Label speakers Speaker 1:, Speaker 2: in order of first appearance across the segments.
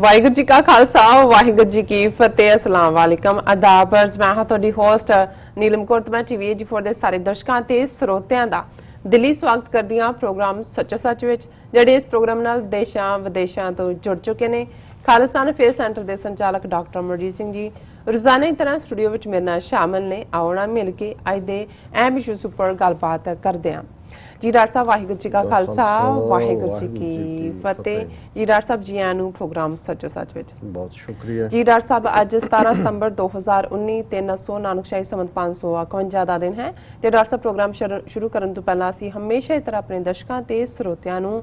Speaker 1: ਵਾਹਿਗੁਰੂ ਜੀ ਕਾ ਖਾਲਸਾ ਵਾਹਿਗੁਰੂ ਜੀ ਕੀ ਫਤਿਹ। अस्सलाम वालेकुम आदाब। मैं हाँ तुहाडी होस्ट नीलम कौर। मैं टीवी जी4 ਦੇ ਸਾਰੇ ਦਰਸ਼ਕਾਂ ਤੇ ਸਰੋਤਿਆਂ ਦਾ ਦਿਲੀ ਸਵਾਗਤ ਕਰਦੀ ਹਾਂ ਪ੍ਰੋਗਰਾਮ ਸੱਚੋ ਸੱਚ ਵਿੱਚ, ਜਿਹੜੇ ਇਸ ਪ੍ਰੋਗਰਾਮ ਨਾਲ ਦੇਸ਼ਾਂ ਵਿਦੇਸ਼ਾਂ ਤੋਂ ਜੁੜ ਚੁੱਕੇ ਨੇ। ਖਾਲਿਸਤਾਨ ਅਫੇਅਰ ਸੈਂਟਰ ਦੇ ਸੰਚਾਲਕ ਡਾਕਟਰ ਅਮਰਜੀਤ ਸਿੰਘ ਜੀ ਰੋਜ਼ਾਨਾ ਦੀ ਤਰ੍ਹਾਂ ਸਟੂਡੀਓ ਵਿੱਚ ਮੇਰੇ ਨਾਲ ਸ਼ਾਮਲ ਨੇ। ਆਉਣਾ ਮਿਲ ਕੇ ਅੱਜ ਦੇ ਅਹਿਮ ਇਸ਼ੂਜ਼ ਉੱਪਰ ਗੱਲਬਾਤ ਕਰਦੇ ਹਾਂ। जी डॉक्टर साहब वाहिगुरू जी का खालसा वाहिगुरू जी की फतेह। जी डॉक्टर साहब जी आनू प्रोग्राम सचो सच विच
Speaker 2: बहुत शुक्रिया
Speaker 1: जी। डॉक्टर साहब अज 17 सितंबर 2019 300 नानकशाही संवत 551 ਦਾ ਦਿਨ ਹੈ ਤੇ ਡਾਕਟਰ ਸਾਹਿਬ ਪ੍ਰੋਗਰਾਮ ਸ਼ੁਰੂ ਕਰਨ ਤੋਂ ਪਹਿਲਾਂ ਅਸੀਂ ਹਮੇਸ਼ਾ ਇਸ ਤਰ੍ਹਾਂ ਆਪਣੇ ਦਰਸ਼ਕਾਂ ਤੇ ਸਰੋਤਿਆਂ ਨੂੰ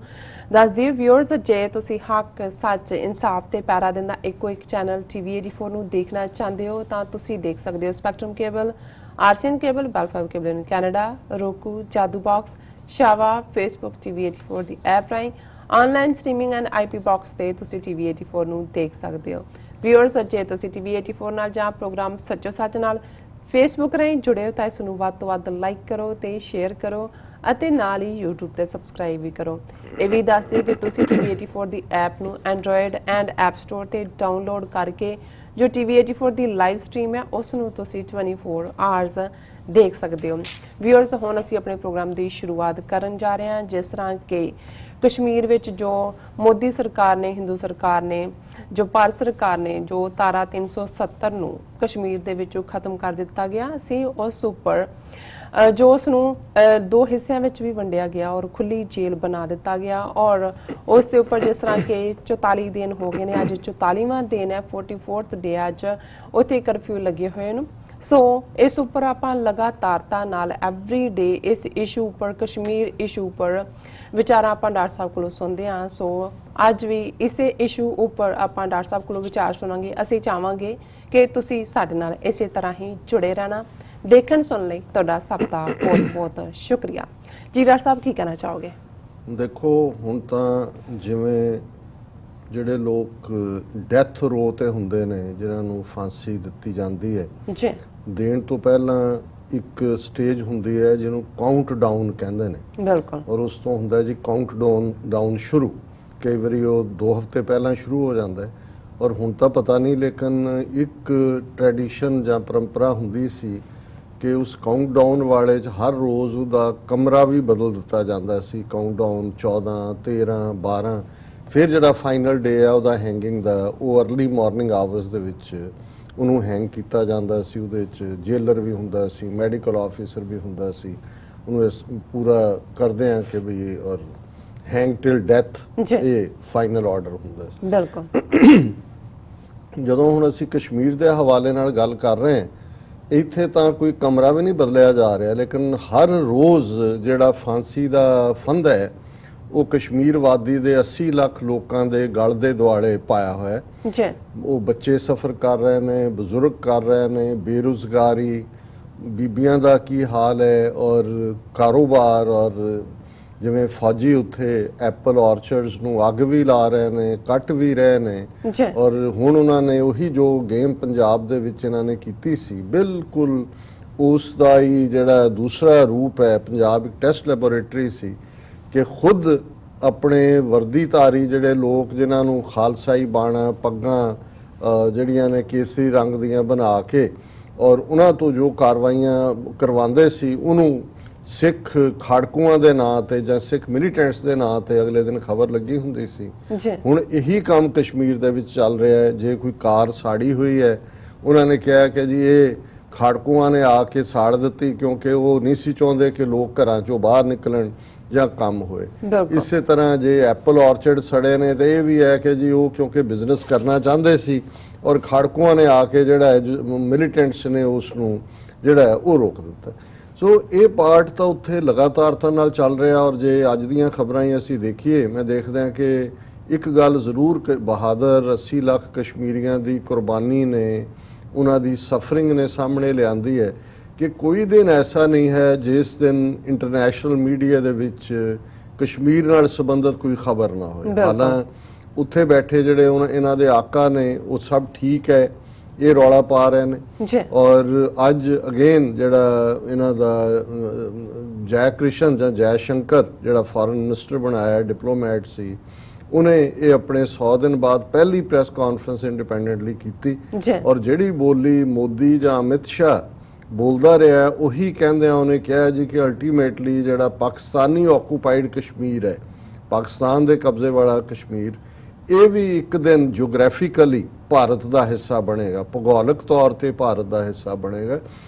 Speaker 1: ਦੱਸ ਦਿਓ ਵਿਊਅਰਸ, ਜੇ ਤੁਸੀਂ ਹੱਕ ਸੱਚ ਇਨਸਾਫ ਤੇ ਪੈਰਾ ਦਿੰਦਾ ਇੱਕੋ ਇੱਕ ਚੈਨਲ TV 84 ਨੂੰ ਦੇਖਣਾ ਚਾਹੁੰਦੇ ਹੋ ਤਾਂ ਤੁਸੀਂ ਦੇਖ ਸਕਦੇ ਹੋ ਸਪੈਕਟਰਮ ਕੇਬਲ, RCN ਕੇਬਲ, ਬੈਲਫਾਮ cable in Canada, roku, Jadoo box, शावा, फेसबुक TV 84 ਦੀ ਐਪ ਰਾਹੀਂ online streaming and IP box ਤੇ ਤੁਸੀਂ TV 84 ਨੂੰ ਦੇਖ ਸਕਦੇ ਹੋ। ਵਿਊਅਰਸ, ਜੇ ਤੁਸੀਂ TV 84 ਨਾਲ ਜਾਂ ਪ੍ਰੋਗਰਾਮ ਸੱਚੋ ਸੱਚ ਨਾਲ ਫੇਸਬੁੱਕ ਰਾਹੀਂ ਜੁੜੇ ਹੋ ਤਾਂ ਇਸ ਨੂੰ ਵੱਧ ਤੋਂ ਵੱਧ ਲਾਈਕ ਕਰੋ ਤੇ ਸ਼ੇਅਰ ਕਰੋ ਅਤੇ ਨਾਲ ਹੀ YouTube ਤੇ ਸਬਸਕ੍ਰਾਈਬ ਵੀ ਕਰੋ। ਇਹ ਵੀ ਦੱਸ ਦਿਓ ਕਿ ਤੁਸੀਂ TV 84 ਦੀ ਐਪ ਨੂੰ ਐਂਡਰੋਇਡ ਐਂਡ ਐਪ ਸਟੋਰ ਤੇ ਡਾਊਨਲੋਡ ਕਰਕੇ ਜੋ TV 84 ਦੀ ਲਾਈਵ ਸਟ੍ਰੀਮ ਹੈ ਉਸ ਨੂੰ ਤੁਸੀਂ 24 ਆਵਰਸ ਦੇਖ ਸਕਦੇ ਹੋ। ਵਿਊਅਰਸ, ਹੁਣ ਅਸੀਂ ਆਪਣੇ ਪ੍ਰੋਗਰਾਮ ਦੀ ਸ਼ੁਰੂਆਤ ਕਰਨ ਜਾ ਰਹੇ ਹਾਂ। ਜਿਸ ਤਰ੍ਹਾਂ ਕਿ ਕਸ਼ਮੀਰ ਵਿੱਚ ਜੋ ਮੋਦੀ ਸਰਕਾਰ ਨੇ, ਹਿੰਦੂ ਸਰਕਾਰ ਨੇ, ਜੋ ਭਾਰਤ ਸਰਕਾਰ ਨੇ ਜੋ ਧਾਰਾ 370 ਨੂੰ ਕਸ਼ਮੀਰ ਦੇ ਵਿੱਚੋਂ ਖਤਮ ਕਰ ਦਿੱਤਾ ਗਿਆ ਸੀ, ਉਸ ਉੱਪਰ ਜੋ ਉਸ ਨੂੰ ਦੋ ਹਿੱਸਿਆਂ ਵਿੱਚ ਵੀ ਵੰਡਿਆ ਗਿਆ ਔਰ ਖੁੱਲੀ ਜੇਲ੍ਹ ਬਣਾ ਦਿੱਤਾ ਗਿਆ ਔਰ ਉਸ ਦੇ ਉੱਪਰ ਜਿਸ ਤਰ੍ਹਾਂ ਕਿ 44 ਦਿਨ ਹੋ ਗਏ ਨੇ, ਅੱਜ 44ਵਾਂ ਦਿਨ ਹੈ, 44th ਡੇ ਅੱਜ ਉੱਥੇ ਕਰਫਿਊ ਲੱਗੇ ਹੋਏ ਨੂੰ। ਸੋ ਇਸ ਉੱਪਰ ਆਪਾਂ ਲਗਾਤਾਰਤਾ ਨਾਲ ਐਵਰੀ ਡੇ ਇਸ ਇਸ਼ੂ ਉੱਪਰ, ਕਸ਼ਮੀਰ ਇਸ਼ੂ ਉੱਪਰ ਵਿਚਾਰਾਂ ਆਪਾਂ ਡਾਕਟਰ ਸਾਹਿਬ ਕੋਲੋਂ ਸੁਣਦੇ ਹਾਂ। ਸੋ ਅੱਜ ਵੀ ਇਸੇ ਇਸ਼ੂ ਉੱਪਰ ਆਪਾਂ ਡਾਕਟਰ ਸਾਹਿਬ ਕੋਲੋਂ ਵਿਚਾਰ ਸੁਣਾਂਗੇ। ਅਸੀਂ ਚਾਹਾਂਗੇ ਕਿ ਤੁਸੀਂ ਸਾਡੇ ਨਾਲ ਇਸੇ ਤਰ੍ਹਾਂ ਹੀ ਜੁੜੇ ਰਹਿਣਾ। ਦੇਖਣ ਸੁਣ ਲਈ ਤੁਹਾਡਾ ਸਭ ਦਾ ਬਹੁਤ ਬਹੁਤ ਸ਼ੁਕਰੀਆ ਜੀ। ਡਾਕਟਰ ਸਾਹਿਬ ਕੀ ਕਹਿਣਾ ਚਾਹੋਗੇ?
Speaker 2: ਦੇਖੋ, ਹੁਣ ਤਾਂ ਜਿਵੇਂ ਜਿਹੜੇ ਲੋਕ ਡੈਥ ਰੋ ਤੇ ਹੁੰਦੇ ਨੇ, ਜਿਨ੍ਹਾਂ ਨੂੰ ਫਾਂਸੀ ਦਿੱਤੀ ਜਾਂਦੀ ਹੈ
Speaker 1: ਜੀ,
Speaker 2: ਦੇਣ ਤੋਂ ਪਹਿਲਾਂ ਇੱਕ ਸਟੇਜ ਹੁੰਦੀ ਹੈ ਜਿਹਨੂੰ ਕਾਊਂਟ ਡਾਊਨ ਕਹਿੰਦੇ ਨੇ।
Speaker 1: ਬਿਲਕੁਲ।
Speaker 2: ਔਰ ਉਸ ਤੋਂ ਹੁੰਦਾ ਜੀ ਕਾਊਂਟ ਡਾਊਨ ਸ਼ੁਰੂ। ਕਈ ਵਾਰੀ ਉਹ 2 ਹਫ਼ਤੇ ਪਹਿਲਾਂ ਸ਼ੁਰੂ ਹੋ ਜਾਂਦਾ ਹੈ ਔਰ ਹੁਣ ਤਾਂ ਪਤਾ ਨਹੀਂ, ਲੇਕਿਨ ਇੱਕ ਟ੍ਰੈਡੀਸ਼ਨ ਜਾਂ ਪਰੰਪਰਾ ਹੁੰਦੀ ਸੀ ਕਿ ਉਸ ਕਾਊਂਟ ਡਾਊਨ ਵਾਲੇ 'ਚ ਹਰ ਰੋਜ਼ ਉਹਦਾ ਕਮਰਾ ਵੀ ਬਦਲ ਦਿੱਤਾ ਜਾਂਦਾ ਸੀ। ਕਾਊਂਟ ਡਾਊਨ 14, 13, 12, ਫਿਰ ਜਿਹੜਾ ਫਾਈਨਲ ਡੇ ਆ ਉਹਦਾ ਹੈਂਗਿੰਗ ਦਾ, ਉਹ ਅਰਲੀ ਮਾਰਨਿੰਗ ਆਵਰਸ ਦੇ ਵਿੱਚ ਉਹਨੂੰ ਹੈਂਗ ਕੀਤਾ ਜਾਂਦਾ ਸੀ। ਉਹਦੇ 'ਚ ਜੇਲਰ ਵੀ ਹੁੰਦਾ ਸੀ, ਮੈਡੀਕਲ ਆਫੀਸਰ ਵੀ ਹੁੰਦਾ ਸੀ। ਉਹਨੂੰ ਇਸ ਪੂਰਾ ਕਰਦੇ ਆ ਕਿ ਵੀ ਔਰ ਹੈਂਗ ਟਿਲ ਡੈਥ, ਇਹ ਫਾਈਨਲ ਆਰਡਰ ਹੁੰਦਾ ਸੀ।
Speaker 1: ਬਿਲਕੁਲ।
Speaker 2: ਜਦੋਂ ਹੁਣ ਅਸੀਂ ਕਸ਼ਮੀਰ ਦੇ ਹਵਾਲੇ ਨਾਲ ਗੱਲ ਕਰ ਰਹੇ ਹਾਂ, ਇੱਥੇ ਤਾਂ ਕੋਈ ਕਮਰਾ ਵੀ ਨਹੀਂ ਬਦਲਿਆ ਜਾ ਰਿਹਾ, ਲੇਕਿਨ ਹਰ ਰੋਜ਼ ਜਿਹੜਾ ਫਾਂਸੀ ਦਾ ਫੰਦਾ ਹੈ ਉਹ ਕਸ਼ਮੀਰ ਵਾਦੀ ਦੇ 80 ਲੱਖ ਲੋਕਾਂ ਦੇ ਗਲ ਦੇ ਦੁਆਲੇ ਪਾਇਆ ਹੋਇਆ ਹੈ। ਉਹ ਬੱਚੇ ਸਫ਼ਰ ਕਰ ਰਹੇ ਨੇ, ਬਜ਼ੁਰਗ ਕਰ ਰਹੇ ਨੇ, ਬੇਰੁਜ਼ਗਾਰੀ, ਬੀਬੀਆਂ ਦਾ ਕੀ ਹਾਲ ਹੈ ਔਰ ਕਾਰੋਬਾਰ, ਔਰ ਜਿਵੇਂ ਫੌਜੀ ਉੱਥੇ ਐਪਲ ਆਰਚਰਡਸ ਨੂੰ ਅੱਗ ਵੀ ਲਾ ਰਹੇ ਨੇ, ਕੱਟ ਵੀ ਰਹੇ ਨੇ। ਔਰ ਹੁਣ ਉਹਨਾਂ ਨੇ ਉਹੀ ਜੋ ਗੇਮ ਪੰਜਾਬ ਦੇ ਵਿੱਚ ਇਹਨਾਂ ਨੇ ਕੀਤੀ ਸੀ, ਬਿਲਕੁਲ ਉਸ ਦਾ ਹੀ ਜਿਹੜਾ ਦੂਸਰਾ ਰੂਪ ਹੈ। ਪੰਜਾਬ ਇੱਕ ਟੈਸਟ ਲੈਬੋਰੇਟਰੀ ਸੀ ਕਿ ਖੁਦ ਆਪਣੇ ਵਰਦੀਧਾਰੀ ਜਿਹੜੇ ਲੋਕ, ਜਿਨ੍ਹਾਂ ਨੂੰ ਖਾਲਸਾਈ ਬਾਣਾ, ਪੱਗਾਂ ਜਿਹੜੀਆਂ ਨੇ ਕੇਸਰੀ ਰੰਗ ਦੀਆਂ ਬਣਾ ਕੇ ਔਰ ਉਹਨਾਂ ਤੋਂ ਜੋ ਕਾਰਵਾਈਆਂ ਕਰਵਾਉਂਦੇ ਸੀ, ਉਹਨੂੰ ਸਿੱਖ ਖਾੜਕੂਆਂ ਦੇ ਨਾਂ ਤੇ ਜਾਂ ਸਿੱਖ ਮਿਲੀਟੈਂਟਸ ਦੇ ਨਾਂ ਤੇ ਅਗਲੇ ਦਿਨ ਖਬਰ ਲੱਗੀ ਹੁੰਦੀ ਸੀ। ਹੁਣ ਇਹੀ ਕੰਮ ਕਸ਼ਮੀਰ ਦੇ ਵਿੱਚ ਚੱਲ ਰਿਹਾ ਹੈ। ਜੇ ਕੋਈ ਕਾਰ ਸਾੜੀ ਹੋਈ ਹੈ, ਉਹਨਾਂ ਨੇ ਕਿਹਾ ਕਿ ਜੀ ਇਹ ਖਾੜਕੂਆਂ ਨੇ ਆ ਕੇ ਸਾੜ ਦਿੱਤੀ, ਕਿਉਂਕਿ ਉਹ ਨਹੀਂ ਸੀ ਚਾਹੁੰਦੇ ਕਿ ਲੋਕ ਘਰਾਂ ਚੋਂ ਬਾਹਰ ਨਿਕਲਣ ਜਾਂ ਕੰਮ ਹੋਏ। ਇਸੇ ਤਰ੍ਹਾਂ ਜੇ ਐਪਲ ਆਰਚਰਡ ਸੜੇ ਨੇ ਤੇ ਇਹ ਵੀ ਹੈ ਕਿ ਜੀ ਉਹ ਕਿਉਂਕਿ ਬਿਜ਼ਨਸ ਕਰਨਾ ਚਾਹੁੰਦੇ ਸੀ ਔਰ ਖਾੜਕੂਆਂ ਨੇ ਆ ਕੇ ਜਿਹੜਾ ਮਿਲੀਟੈਂਟਸ ਨੇ ਉਸ ਨੂੰ ਜਿਹੜਾ ਉਹ ਰੋਕ ਦਿੱਤਾ। ਸੋ ਇਹ ਪਾਰਟ ਤਾਂ ਉੱਥੇ ਲਗਾਤਾਰਤਾ ਨਾਲ ਚੱਲ ਰਿਹਾ। ਔਰ ਜੇ ਅੱਜ ਦੀਆਂ ਖਬਰਾਂ ਹੀ ਅਸੀਂ ਦੇਖੀਏ, ਮੈਂ ਦੇਖਦਾ ਹਾਂ ਕਿ ਇੱਕ ਗੱਲ ਜ਼ਰੂਰ ਬਹਾਦਰ 80 ਲੱਖ ਕਸ਼ਮੀਰੀਆਂ ਦੀ ਕੁਰਬਾਨੀ ਨੇ, ਉਹਨਾਂ ਦੀ ਸਫਰਿੰਗ ਨੇ ਸਾਹਮਣੇ ਲਿਆਂਦੀ ਹੈ ਕਿ ਕੋਈ ਦਿਨ ਐਸਾ ਨਹੀਂ ਹੈ ਜਿਸ ਦਿਨ ਇੰਟਰਨੈਸ਼ਨਲ ਮੀਡੀਆ ਦੇ ਵਿੱਚ ਕਸ਼ਮੀਰ ਨਾਲ ਸੰਬੰਧਿਤ ਕੋਈ ਖਬਰ ਨਾ ਹੋਵੇ। ਹਾਲਾਂ ਉੱਥੇ ਬੈਠੇ ਜਿਹੜੇ ਇਹਨਾਂ ਦੇ ਆਕਾ ਨੇ ਉਹ ਸਭ ਠੀਕ ਹੈ, ਇਹ ਰੌਲਾ ਪਾ ਰਹੇ ਨੇ। ਔਰ ਅੱਜ ਅਗੇਨ ਜਿਹੜਾ ਇਹਨਾਂ ਦਾ ਜੈ ਕ੍ਰਿਸ਼ਨ ਜਾਂ ਜੈ ਸ਼ੰਕਰ ਜਿਹੜਾ ਫੋਰਨ ਮਿਨਿਸਟਰ ਬਣਾਇਆ, ਡਿਪਲੋਮੈਟ ਸੀ, ਉਹਨੇ ਇਹ ਆਪਣੇ 100 ਦਿਨ ਬਾਅਦ ਪਹਿਲੀ ਪ੍ਰੈਸ ਕਾਨਫਰੰਸ ਇੰਡੀਪੈਂਡੈਂਟਲੀ ਕੀਤੀ
Speaker 1: ਜੀ
Speaker 2: ਔਰ ਜਿਹੜੀ ਬੋਲੀ ਮੋਦੀ ਜਾਂ ਅਮਿਤ ਸ਼ਾਹ ਬੋਲਦਾ ਰਿਹਾ ਉਹੀ ਕਹਿੰਦਿਆਂ ਉਹਨੇ ਕਿਹਾ ਜੀ ਕਿ ਅਲਟੀਮੇਟਲੀ ਜਿਹੜਾ ਪਾਕਿਸਤਾਨੀ ਆਕੂਪਾਈਡ ਕਸ਼ਮੀਰ ਹੈ, ਪਾਕਿਸਤਾਨ ਦੇ ਕਬਜ਼ੇ ਵਾਲਾ ਕਸ਼ਮੀਰ, ਇਹ ਵੀ ਇੱਕ ਦਿਨ ਜਿਓਗ੍ਰਾਫਿਕਲੀ ਭਾਰਤ ਦਾ ਹਿੱਸਾ ਬਣੇਗਾ, ਭੂਗੋਲਿਕ ਤੌਰ ਤੇ ਭਾਰਤ ਦਾ ਹਿੱਸਾ ਬਣੇਗਾ।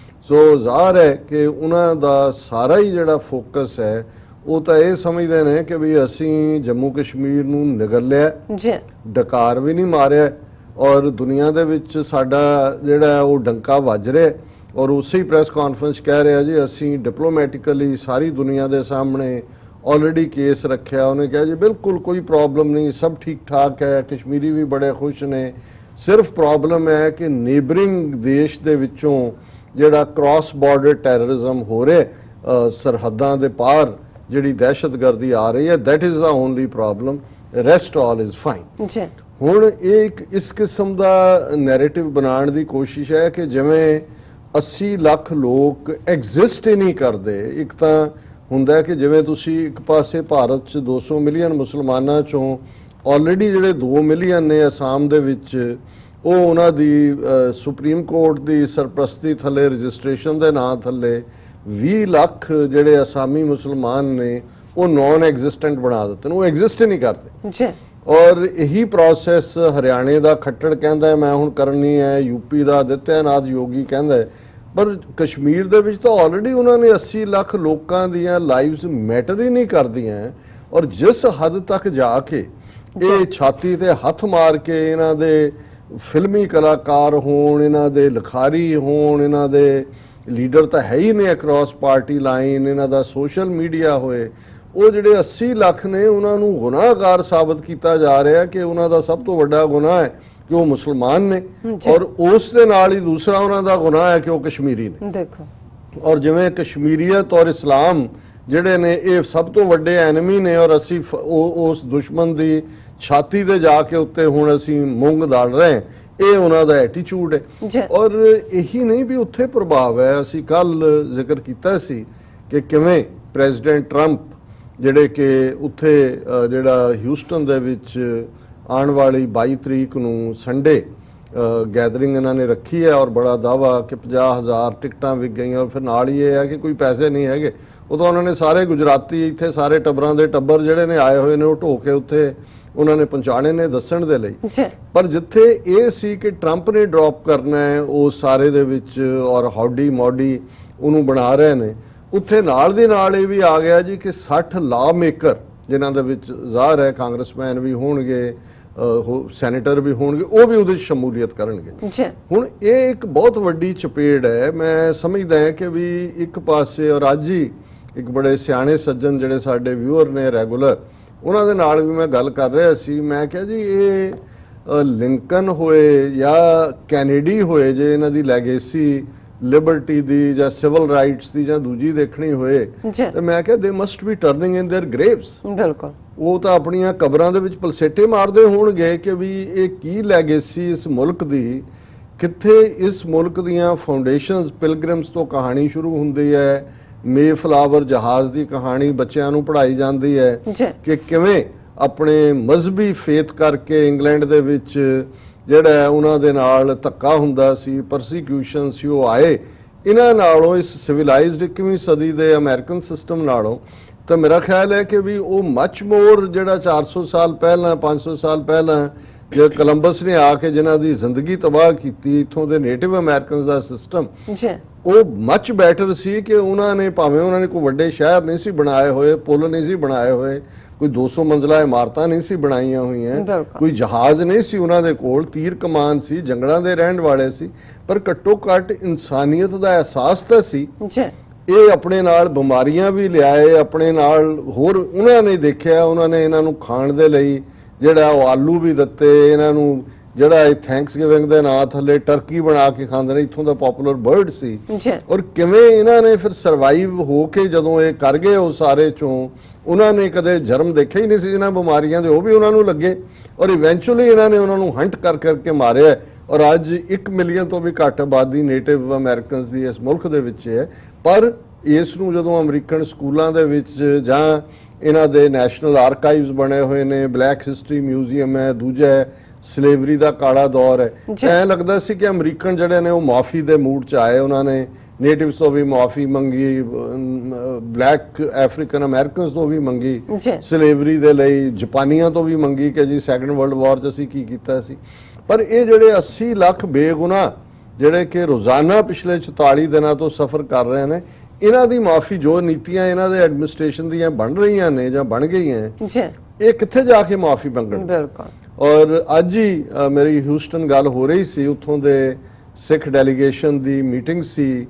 Speaker 2: ਸੋ ਜ਼ਾਹਰ ਹੈ ਕਿ ਉਹਨਾਂ ਦਾ ਸਾਰਾ ਹੀ ਜਿਹੜਾ ਫੋਕਸ ਹੈ ਉਹ ਤਾਂ ਇਹ ਸਮਝਦੇ ਨੇ ਕਿ ਵੀ ਅਸੀਂ ਜੰਮੂ ਕਸ਼ਮੀਰ ਨੂੰ ਨਿਗਲਿਆ,
Speaker 1: ਜੀ
Speaker 2: ਡਕਾਰ ਵੀ ਨਹੀਂ ਮਾਰਿਆ ਔਰ ਦੁਨੀਆ ਦੇ ਵਿੱਚ ਸਾਡਾ ਜਿਹੜਾ ਉਹ ਡੰਕਾ ਵੱਜ ਰਿਹਾ ਔਰ ਉਸੇ ਪ੍ਰੈਸ ਕਾਨਫਰੰਸ ਕਹਿ ਰਿਹਾ ਜੀ ਅਸੀਂ ਡਿਪਲੋਮੈਟਿਕਲੀ ਸਾਰੀ ਦੁਨੀਆ ਦੇ ਸਾਹਮਣੇ ਆਲਰੇਡੀ ਕੇਸ ਰੱਖਿਆ। ਉਹਨੇ ਕਿਹਾ ਜੀ ਬਿਲਕੁਲ ਕੋਈ ਪ੍ਰੋਬਲਮ ਨਹੀਂ, ਸਭ ਠੀਕ ਠਾਕ ਹੈ, ਕਸ਼ਮੀਰੀ ਵੀ ਬੜੇ ਖੁਸ਼ ਨੇ, ਸਿਰਫ ਪ੍ਰੋਬਲਮ ਹੈ ਕਿ ਨੇਬਰਿੰਗ ਦੇਸ਼ ਦੇ ਵਿੱਚੋਂ ਜਿਹੜਾ ਕ੍ਰਾਸ ਬਾਰਡਰ ਟੈਰਰਿਜ਼ਮ ਹੋ ਰਿਹਾ, ਸਰਹੱਦਾਂ ਦੇ ਪਾਰ ਜਿਹੜੀ ਦਹਿਸ਼ਤਗਰਦੀ ਆ ਰਹੀ ਹੈ, that is the only problem, rest all is fine.
Speaker 1: ਜੀ
Speaker 2: ਹੁਣ ਇਹ ਇੱਕ ਇਸ ਕਿਸਮ ਦਾ ਨੈਰੇਟਿਵ ਬਣਾਉਣ ਦੀ ਕੋਸ਼ਿਸ਼ ਹੈ ਕਿ ਜਿਵੇਂ 80 ਲੱਖ ਲੋਕ ਐਗਜ਼ਿਸਟ ਹੀ ਨਹੀਂ ਕਰਦੇ। ਇੱਕ ਤਾਂ ਹੁੰਦਾ ਹੈ ਕਿ ਜਿਵੇਂ ਤੁਸੀਂ ਇੱਕ ਪਾਸੇ ਭਾਰਤ 'ਚ 200 ਮਿਲੀਅਨ ਮੁਸਲਮਾਨਾਂ 'ਚੋਂ ਆਲਰੇਡੀ ਜਿਹੜੇ 2 ਮਿਲੀਅਨ ਨੇ ਅਸਾਮ ਦੇ ਵਿੱਚ, ਉਹ ਉਹਨਾਂ ਦੀ ਸੁਪਰੀਮ ਕੋਰਟ ਦੀ ਸਰਪ੍ਰਸਤੀ ਥੱਲੇ ਰਜਿਸਟ੍ਰੇਸ਼ਨ ਦੇ ਨਾਂ ਥੱਲੇ 20 ਲੱਖ ਜਿਹੜੇ ਅਸਾਮੀ ਮੁਸਲਮਾਨ ਨੇ ਉਹ ਨਾਨ ਐਗਜ਼ਿਸਟੈਂਟ ਬਣਾ ਦਿੱਤੇ ਨੇ, ਉਹ ਐਗਜ਼ਿਸਟ ਹੀ ਨਹੀਂ ਕਰਦੇ।
Speaker 1: ਜੀ
Speaker 2: ਔਰ ਇਹੀ ਪ੍ਰੋਸੈਸ ਹਰਿਆਣੇ ਦਾ ਖੱਟੜ ਕਹਿੰਦਾ ਮੈਂ ਹੁਣ ਕਰਨੀ ਹੈ, ਯੂਪੀ ਦਾ ਆਦਿੱਤਿਆਨਾਥ ਯੋਗੀ ਕਹਿੰਦਾ ਹੈ, ਪਰ ਕਸ਼ਮੀਰ ਦੇ ਵਿੱਚ ਤਾਂ ਆਲਰੇਡੀ ਉਹਨਾਂ ਨੇ 80 ਲੱਖ ਲੋਕਾਂ ਦੀਆਂ ਲਾਈਵਸ ਮੈਟਰ ਹੀ ਨਹੀਂ ਕਰਦੀਆਂ। ਔਰ ਜਿਸ ਹੱਦ ਤੱਕ ਜਾ ਕੇ ਇਹ ਛਾਤੀ ਤੇ ਹੱਥ ਮਾਰ ਕੇ ਇਹਨਾਂ ਦੇ ਫਿਲਮੀ ਕਲਾਕਾਰ ਹੋਣ, ਇਹਨਾਂ ਦੇ ਲਿਖਾਰੀ ਹੋਣ, ਇਹਨਾਂ ਦੇ ਲੀਡਰ ਤਾਂ ਹੈ ਹੀ ਨੇ ਅਕ੍ਰੋਸ ਪਾਰਟੀ ਲਾਈਨ, ਇਹਨਾਂ ਦਾ ਸੋਸ਼ਲ ਮੀਡੀਆ ਹੋਏ, ਉਹ ਜਿਹੜੇ 80 ਲੱਖ ਨੇ ਉਹਨਾਂ ਨੂੰ ਗੁਨਾਹਗਾਰ ਸਾਬਤ ਕੀਤਾ ਜਾ ਰਿਹਾ ਕਿ ਉਹਨਾਂ ਦਾ ਸਭ ਤੋਂ ਵੱਡਾ ਗੁਨਾਹ ਹੈ ਕਿ ਉਹ ਮੁਸਲਮਾਨ ਨੇ ਔਰ ਉਸ ਦੇ ਨਾਲ ਹੀ ਦੂਸਰਾ ਉਹਨਾਂ ਦਾ ਗੁਨਾਹ ਹੈ ਕਿ ਉਹ ਕਸ਼ਮੀਰੀ ਨੇ।
Speaker 1: ਦੇਖੋ
Speaker 2: ਔਰ ਜਿਵੇਂ ਕਸ਼ਮੀਰੀਅਤ ਔਰ ਇਸਲਾਮ ਜਿਹੜੇ ਨੇ ਇਹ ਸਭ ਤੋਂ ਵੱਡੇ ਐਨਮੀ ਨੇ ਔਰ ਅਸੀਂ ਉਸ ਦੁਸ਼ਮਣ ਦੀ ਛਾਤੀ ਤੇ ਜਾ ਕੇ ਉੱਤੇ ਹੁਣ ਅਸੀਂ ਮੂੰਗ ਦਾਲ ਰਹੇ ਹਾਂ, ਇਹ ਉਹਨਾਂ ਦਾ ਐਟੀਟਿਊਡ ਹੈ। ਔਰ ਇਹੀ ਨਹੀਂ ਵੀ ਉੱਥੇ ਪ੍ਰਭਾਵ ਹੈ, ਅਸੀਂ ਕੱਲ ਜ਼ਿਕਰ ਕੀਤਾ ਸੀ ਕਿ ਕਿਵੇਂ ਪ੍ਰੈਜ਼ੀਡੈਂਟ ਟਰੰਪ ਜਿਹੜੇ ਕਿ ਉੱਥੇ ਜਿਹੜਾ ਹਿਊਸਟਨ ਦੇ ਵਿੱਚ ਆਉਣ ਵਾਲੀ 22 ਤਰੀਕ ਨੂੰ ਸੰਡੇ ਗੈਦਰਿੰਗ ਇਹਨਾਂ ਨੇ ਰੱਖੀ ਹੈ ਔਰ ਬੜਾ ਦਾਵਾ ਕਿ 50,000 ਟਿਕਟਾਂ ਵਿਕ ਗਈਆਂ ਔਰ ਫਿਰ ਨਾਲ ਹੀ ਇਹ ਹੈ ਕਿ ਕੋਈ ਪੈਸੇ ਨਹੀਂ ਹੈਗੇ। ਉਦੋਂ ਉਹਨਾਂ ਨੇ ਸਾਰੇ ਗੁਜਰਾਤੀ ਇੱਥੇ ਸਾਰੇ ਟੱਬਰਾਂ ਦੇ ਟੱਬਰ ਜਿਹੜੇ ਨੇ ਆਏ ਹੋਏ ਨੇ ਉਹ ਢੋ ਕੇ ਉੱਥੇ ਉਹਨਾਂ ਨੇ ਪਹੁੰਚਾਣੇ ਨੇ ਦੱਸਣ ਦੇ ਲਈ। ਪਰ ਜਿੱਥੇ ਇਹ ਸੀ ਕਿ ਟਰੰਪ ਨੇ ਡ੍ਰੌਪ ਕਰਨਾ ਹੈ ਉਹ ਸਾਰੇ ਦੇ ਵਿੱਚ ਔਰ ਹਾਊਡੀ ਮੋਡੀ ਉਹਨੂੰ ਬਣਾ ਰਹੇ ਨੇ, ਉੱਥੇ ਨਾਲ ਦੇ ਨਾਲ ਇਹ ਵੀ ਆ ਗਿਆ ਜੀ ਕਿ 60 ਲਾ ਮੇਕਰ ਜਿਨ੍ਹਾਂ ਦੇ ਵਿੱਚ ਜ਼ਾਹਰ ਹੈ ਕਾਂਗਰਸਮੈਨ ਵੀ ਹੋਣਗੇ, ਸੈਨੇਟਰ ਵੀ ਹੋਣਗੇ, ਉਹ ਵੀ ਉਹਦੇ 'ਚ ਸ਼ਮੂਲੀਅਤ ਕਰਨਗੇ। ਹੁਣ ਇਹ ਇੱਕ ਬਹੁਤ ਵੱਡੀ ਚਪੇੜ ਹੈ। ਮੈਂ ਸਮਝਦਾ ਹਾਂ ਕਿ ਵੀ ਇੱਕ ਪਾਸੇ ਔਰ ਅੱਜ ਹੀ ਇੱਕ ਬੜੇ ਸਿਆਣੇ ਸੱਜਣ ਜਿਹੜੇ ਸਾਡੇ ਵਿਊਅਰ ਨੇ ਰੈਗੂਲਰ, ਉਹਨਾਂ ਦੇ ਨਾਲ ਵੀ ਮੈਂ ਗੱਲ ਕਰ ਰਿਹਾ ਸੀ। ਮੈਂ ਕਿਹਾ ਜੀ ਇਹ ਲਿੰਕਨ ਹੋਏ ਜਾਂ ਕੈਨੇਡੀ ਹੋਏ, ਜੇ ਇਹਨਾਂ ਦੀ ਲੈਗੇਸੀ ਲਿਬਰਟੀ ਦੀ ਜਾਂ ਸਿਵਲ ਰਾਈਟਸ ਦੀ ਜਾਂ ਦੂਜੀ ਦੇਖਣੀ ਹੋਏ ਤੇ ਮੈਂ ਕਿਹਾ ਦੇ must B turning in there graves.
Speaker 1: ਬਿਲਕੁਲ
Speaker 2: ਉਹ ਤਾਂ ਆਪਣੀਆਂ ਕਬਰਾਂ ਦੇ ਵਿੱਚ ਪਲਸੇਟੇ ਮਾਰਦੇ ਹੋਣਗੇ ਕਿ ਵੀ ਇਹ ਕੀ ਲੈਗੇਸੀ ਇਸ ਮੁਲਕ ਦੀ, ਕਿੱਥੇ ਇਸ ਮੁਲਕ ਦੀਆਂ ਫਾਊਂਡੇਸ਼ਨਸ, ਪਿਲਗ੍ਰਿਮਸ ਤੋਂ ਕਹਾਣੀ ਸ਼ੁਰੂ ਹੁੰਦੀ ਹੈ, ਮੇਫਲਾਵਰ ਜਹਾਜ਼ ਦੀ ਕਹਾਣੀ ਬੱਚਿਆਂ ਨੂੰ ਪੜ੍ਹਾਈ ਜਾਂਦੀ ਹੈ ਕਿ ਕਿਵੇਂ ਆਪਣੇ ਮਜ਼ਹਬੀ ਫੇਥ ਕਰਕੇ ਇੰਗਲੈਂਡ ਦੇ ਵਿੱਚ ਜਿਹੜਾ ਉਹਨਾਂ ਦੇ ਨਾਲ ਧੱਕਾ ਹੁੰਦਾ ਸੀ, ਪਰਸੀਕਿਊਸ਼ਨ ਸੀ, ਉਹ ਆਏ ਇਹਨਾਂ ਨਾਲੋਂ ਇਸ ਸਿਵਲਾਈਜ਼ਡ 21ਵੀਂ ਸਦੀ ਦੇ ਅਮਰੀਕਨ ਸਿਸਟਮ ਨਾਲੋਂ। ਤਾਂ ਮੇਰਾ ਖਿਆਲ ਹੈ ਕਿ ਵੀ ਉਹ ਮੱਚ ਮੋਰ ਜਿਹੜਾ 400 ਸਾਲ ਪਹਿਲਾਂ 500 ਸਾਲ ਪਹਿਲਾਂ ਜੇ ਕੋਲੰਬਸ ਨੇ ਆ ਕੇ ਜਿਨ੍ਹਾਂ ਦੀ ਜ਼ਿੰਦਗੀ ਤਬਾਹ ਕੀਤੀ ਇੱਥੋਂ ਦੇ ਨੇਟਿਵ ਅਮਰੀਕਨਸ ਦਾ ਸਿਸਟਮ, ਉਹ ਮੱਚ ਬੈਟਰ ਸੀ ਕਿ ਉਹਨਾਂ ਨੇ ਭਾਵੇਂ ਉਹਨਾਂ ਨੇ ਕੋਈ ਵੱਡੇ ਸ਼ਹਿਰ ਨਹੀਂ ਸੀ ਬਣਾਏ ਹੋਏ, ਪੁਲ ਨਹੀਂ ਸੀ ਬਣਾਏ ਹੋਏ, ਕੋਈ 200 ਮੰਜ਼ਲਾ ਇਮਾਰਤਾਂ ਨਹੀਂ ਸੀ ਬਣਾਈਆਂ ਹੋਈਆਂ, ਕੋਈ ਜਹਾਜ਼ ਨਹੀਂ ਸੀ ਉਹਨਾਂ ਦੇ ਕੋਲ, ਤੀਰ ਕਮਾਨ ਸੀ, ਜੰਗਲਾਂ ਦੇ ਰਹਿਣ ਵਾਲੇ ਸੀ, ਪਰ ਘੱਟੋ ਘੱਟ ਇਨਸਾਨੀਅਤ ਦਾ ਅਹਿਸਾਸ ਤਾਂ ਸੀ। ਇਹ ਆਪਣੇ ਨਾਲ ਬਿਮਾਰੀਆਂ ਵੀ ਲਿਆਏ, ਆਪਣੇ ਨਾਲ ਹੋਰ ਉਹਨਾਂ ਨੇ ਦੇਖਿਆ, ਉਹਨਾਂ ਨੇ ਇਹਨਾਂ ਨੂੰ ਖਾਣ ਦੇ ਲਈ ਜਿਹੜਾ ਉਹ ਆਲੂ ਵੀ ਦਿੱਤੇ, ਇਹਨਾਂ ਨੂੰ ਜਿਹੜਾ ਇਹ ਥੈਂਕਸਗਿਵਿੰਗ ਦੇ ਨਾਂ ਥੱਲੇ ਟਰਕੀ ਬਣਾ ਕੇ ਖਾਂਦੇ ਨੇ, ਇੱਥੋਂ ਦਾ ਪਪੂਲਰ ਬਰਡ ਸੀ। ਔਰ ਕਿਵੇਂ ਇਹਨਾਂ ਨੇ ਫਿਰ ਸਰਵਾਈਵ ਹੋ ਕੇ ਜਦੋਂ ਇਹ ਕਰ ਗਏ ਉਹ ਸਾਰੇ ਚੋਂ, ਉਹਨਾਂ ਨੇ ਕਦੇ ਜਰਮ ਦੇਖਿਆ ਹੀ ਨਹੀਂ ਸੀ ਜਿਹਨਾਂ ਬਿਮਾਰੀਆਂ ਦੇ, ਉਹ ਵੀ ਉਹਨਾਂ ਨੂੰ ਲੱਗੇ ਔਰ ਇਵੈਂਚੁਅਲੀ ਇਹਨਾਂ ਨੇ ਉਹਨਾਂ ਨੂੰ ਹੰਟ ਕਰ ਕਰਕੇ ਮਾਰਿਆ। ਔਰ ਅੱਜ 1 ਮਿਲੀਅਨ ਤੋਂ ਵੀ ਘੱਟ ਆਬਾਦੀ ਨੇਟਿਵ ਅਮਰੀਕਨਸ ਦੀ ਇਸ ਮੁਲਕ ਦੇ ਵਿੱਚ ਹੈ। ਪਰ ਇਸ ਨੂੰ ਜਦੋਂ ਅਮਰੀਕਨ ਸਕੂਲਾਂ ਦੇ ਵਿੱਚ ਜਾਂ ਇਹਨਾਂ ਦੇ ਨੈਸ਼ਨਲ ਆਰਕਾਈਵਸ ਬਣੇ ਹੋਏ ਨੇ, ਬਲੈਕ ਹਿਸਟਰੀ ਮਿਊਜ਼ੀਅਮ ਹੈ, ਦੂਜਾ ਹੈ ਸਲੇਵਰੀ ਦਾ ਕਾਲਾ ਦੌਰ ਹੈ। ਐਂ ਲੱਗਦਾ ਸੀ ਕਿ ਅਮਰੀਕਨ ਜਿਹੜੇ ਨੇ ਉਹ ਮਾਫੀ ਦੇ ਮੂਡ 'ਚ ਆਏ, ਉਹਨਾਂ ਨੇ ਨੇਟਿਵਸ ਤੋਂ ਵੀ ਮਾਫੀ ਮੰਗੀ, ਬਲੈਕ ਅਫਰੀਕਨ ਅਮਰੀਕਨਸ ਤੋਂ ਵੀ ਮੰਗੀ, ਸਲੇਵਰੀ ਦੇ ਲਈ ਜਾਪਾਨੀਆਂ ਤੋਂ ਵੀ ਮੰਗੀ ਕਿ ਜੀ ਸੈਕੰਡ ਵਰਲਡ ਵਾਰ 'ਚ ਅਸੀਂ ਕੀ ਕੀਤਾ ਸੀ। ਪਰ ਇਹ ਜਿਹੜੇ 80 ਲੱਖ ਬੇਗੁਨਾਹ ਜਿਹੜੇ ਕਿ ਰੋਜ਼ਾਨਾ ਪਿਛਲੇ 44 ਦਿਨਾਂ ਤੋਂ ਸਫ਼ਰ ਕਰ ਰਹੇ ਨੇ, ਇਹਨਾਂ ਦੀ ਮਾਫੀ ਜੋ ਨੀਤੀਆਂ ਇਹਨਾਂ ਦੇ ਐਡਮਿਨਿਸਟ੍ਰੇਸ਼ਨ ਦੀਆਂ ਬਣ ਰਹੀਆਂ ਨੇ ਜਾਂ ਬਣ ਗਈਆਂ, ਇਹ ਕਿੱਥੇ ਜਾ ਕੇ ਮਾਫੀ ਮੰਗਣ।
Speaker 1: ਬਿਲਕੁਲ।
Speaker 2: ਔਰ ਅੱਜ ਹੀ ਮੇਰੀ ਹਿਊਸਟਨ ਗੱਲ ਹੋ ਰਹੀ ਸੀ, ਉੱਥੋਂ ਦੇ ਸਿੱਖ ਡੈਲੀਗੇਸ਼ਨ ਦੀ ਮੀਟਿੰਗ ਸੀ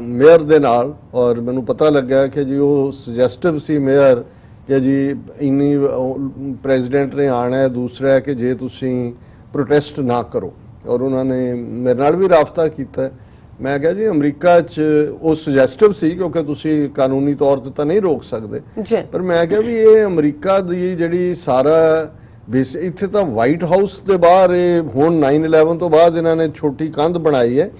Speaker 2: ਮੇਅਰ ਦੇ ਨਾਲ, ਔਰ ਮੈਨੂੰ ਪਤਾ ਲੱਗਾ ਕਿ ਜੀ ਉਹ ਸੁਜੈਸਟਿਵ ਸੀ ਮੇਅਰ ਕਿ ਜੀ ਇੰਨੀ ਪ੍ਰੈਜ਼ੀਡੈਂਟ ਨੇ ਆਣਾ ਹੈ, ਦੂਸਰਾ ਹੈ ਕਿ ਜੇ ਤੁਸੀਂ ਪ੍ਰੋਟੈਸਟ ਨਾ ਕਰੋ। ਔਰ ਉਹਨਾਂ ਨੇ ਮੇਰੇ ਨਾਲ ਵੀ ਰਾਬਤਾ ਕੀਤਾ। ਮੈਂ ਕਿਹਾ ਜੀ ਅਮਰੀਕਾ 'ਚ ਉਹ ਸੁਜੈਸਟਿਵ ਸੀ ਕਿਉਂਕਿ ਤੁਸੀਂ ਕਾਨੂੰਨੀ ਤੌਰ ਤੇ ਤਾਂ ਨਹੀਂ ਰੋਕ ਸਕਦੇ, ਪਰ ਮੈਂ ਕਿਹਾ ਵੀ ਇਹ ਅਮਰੀਕਾ ਦੀ ਜਿਹੜੀ ਸਾਰਾ ਇੱਥੇ ਤਾਂ ਵਾਈਟ ਹਾਊਸ ਦੇ ਬਾਹਰ ਇਹ ਹੁਣ 9/11 ਤੋਂ ਬਾਅਦ ਇਹਨਾਂ ਨੇ ਛੋਟੀ ਕੰਧ ਬਣਾਈ ਹੈ,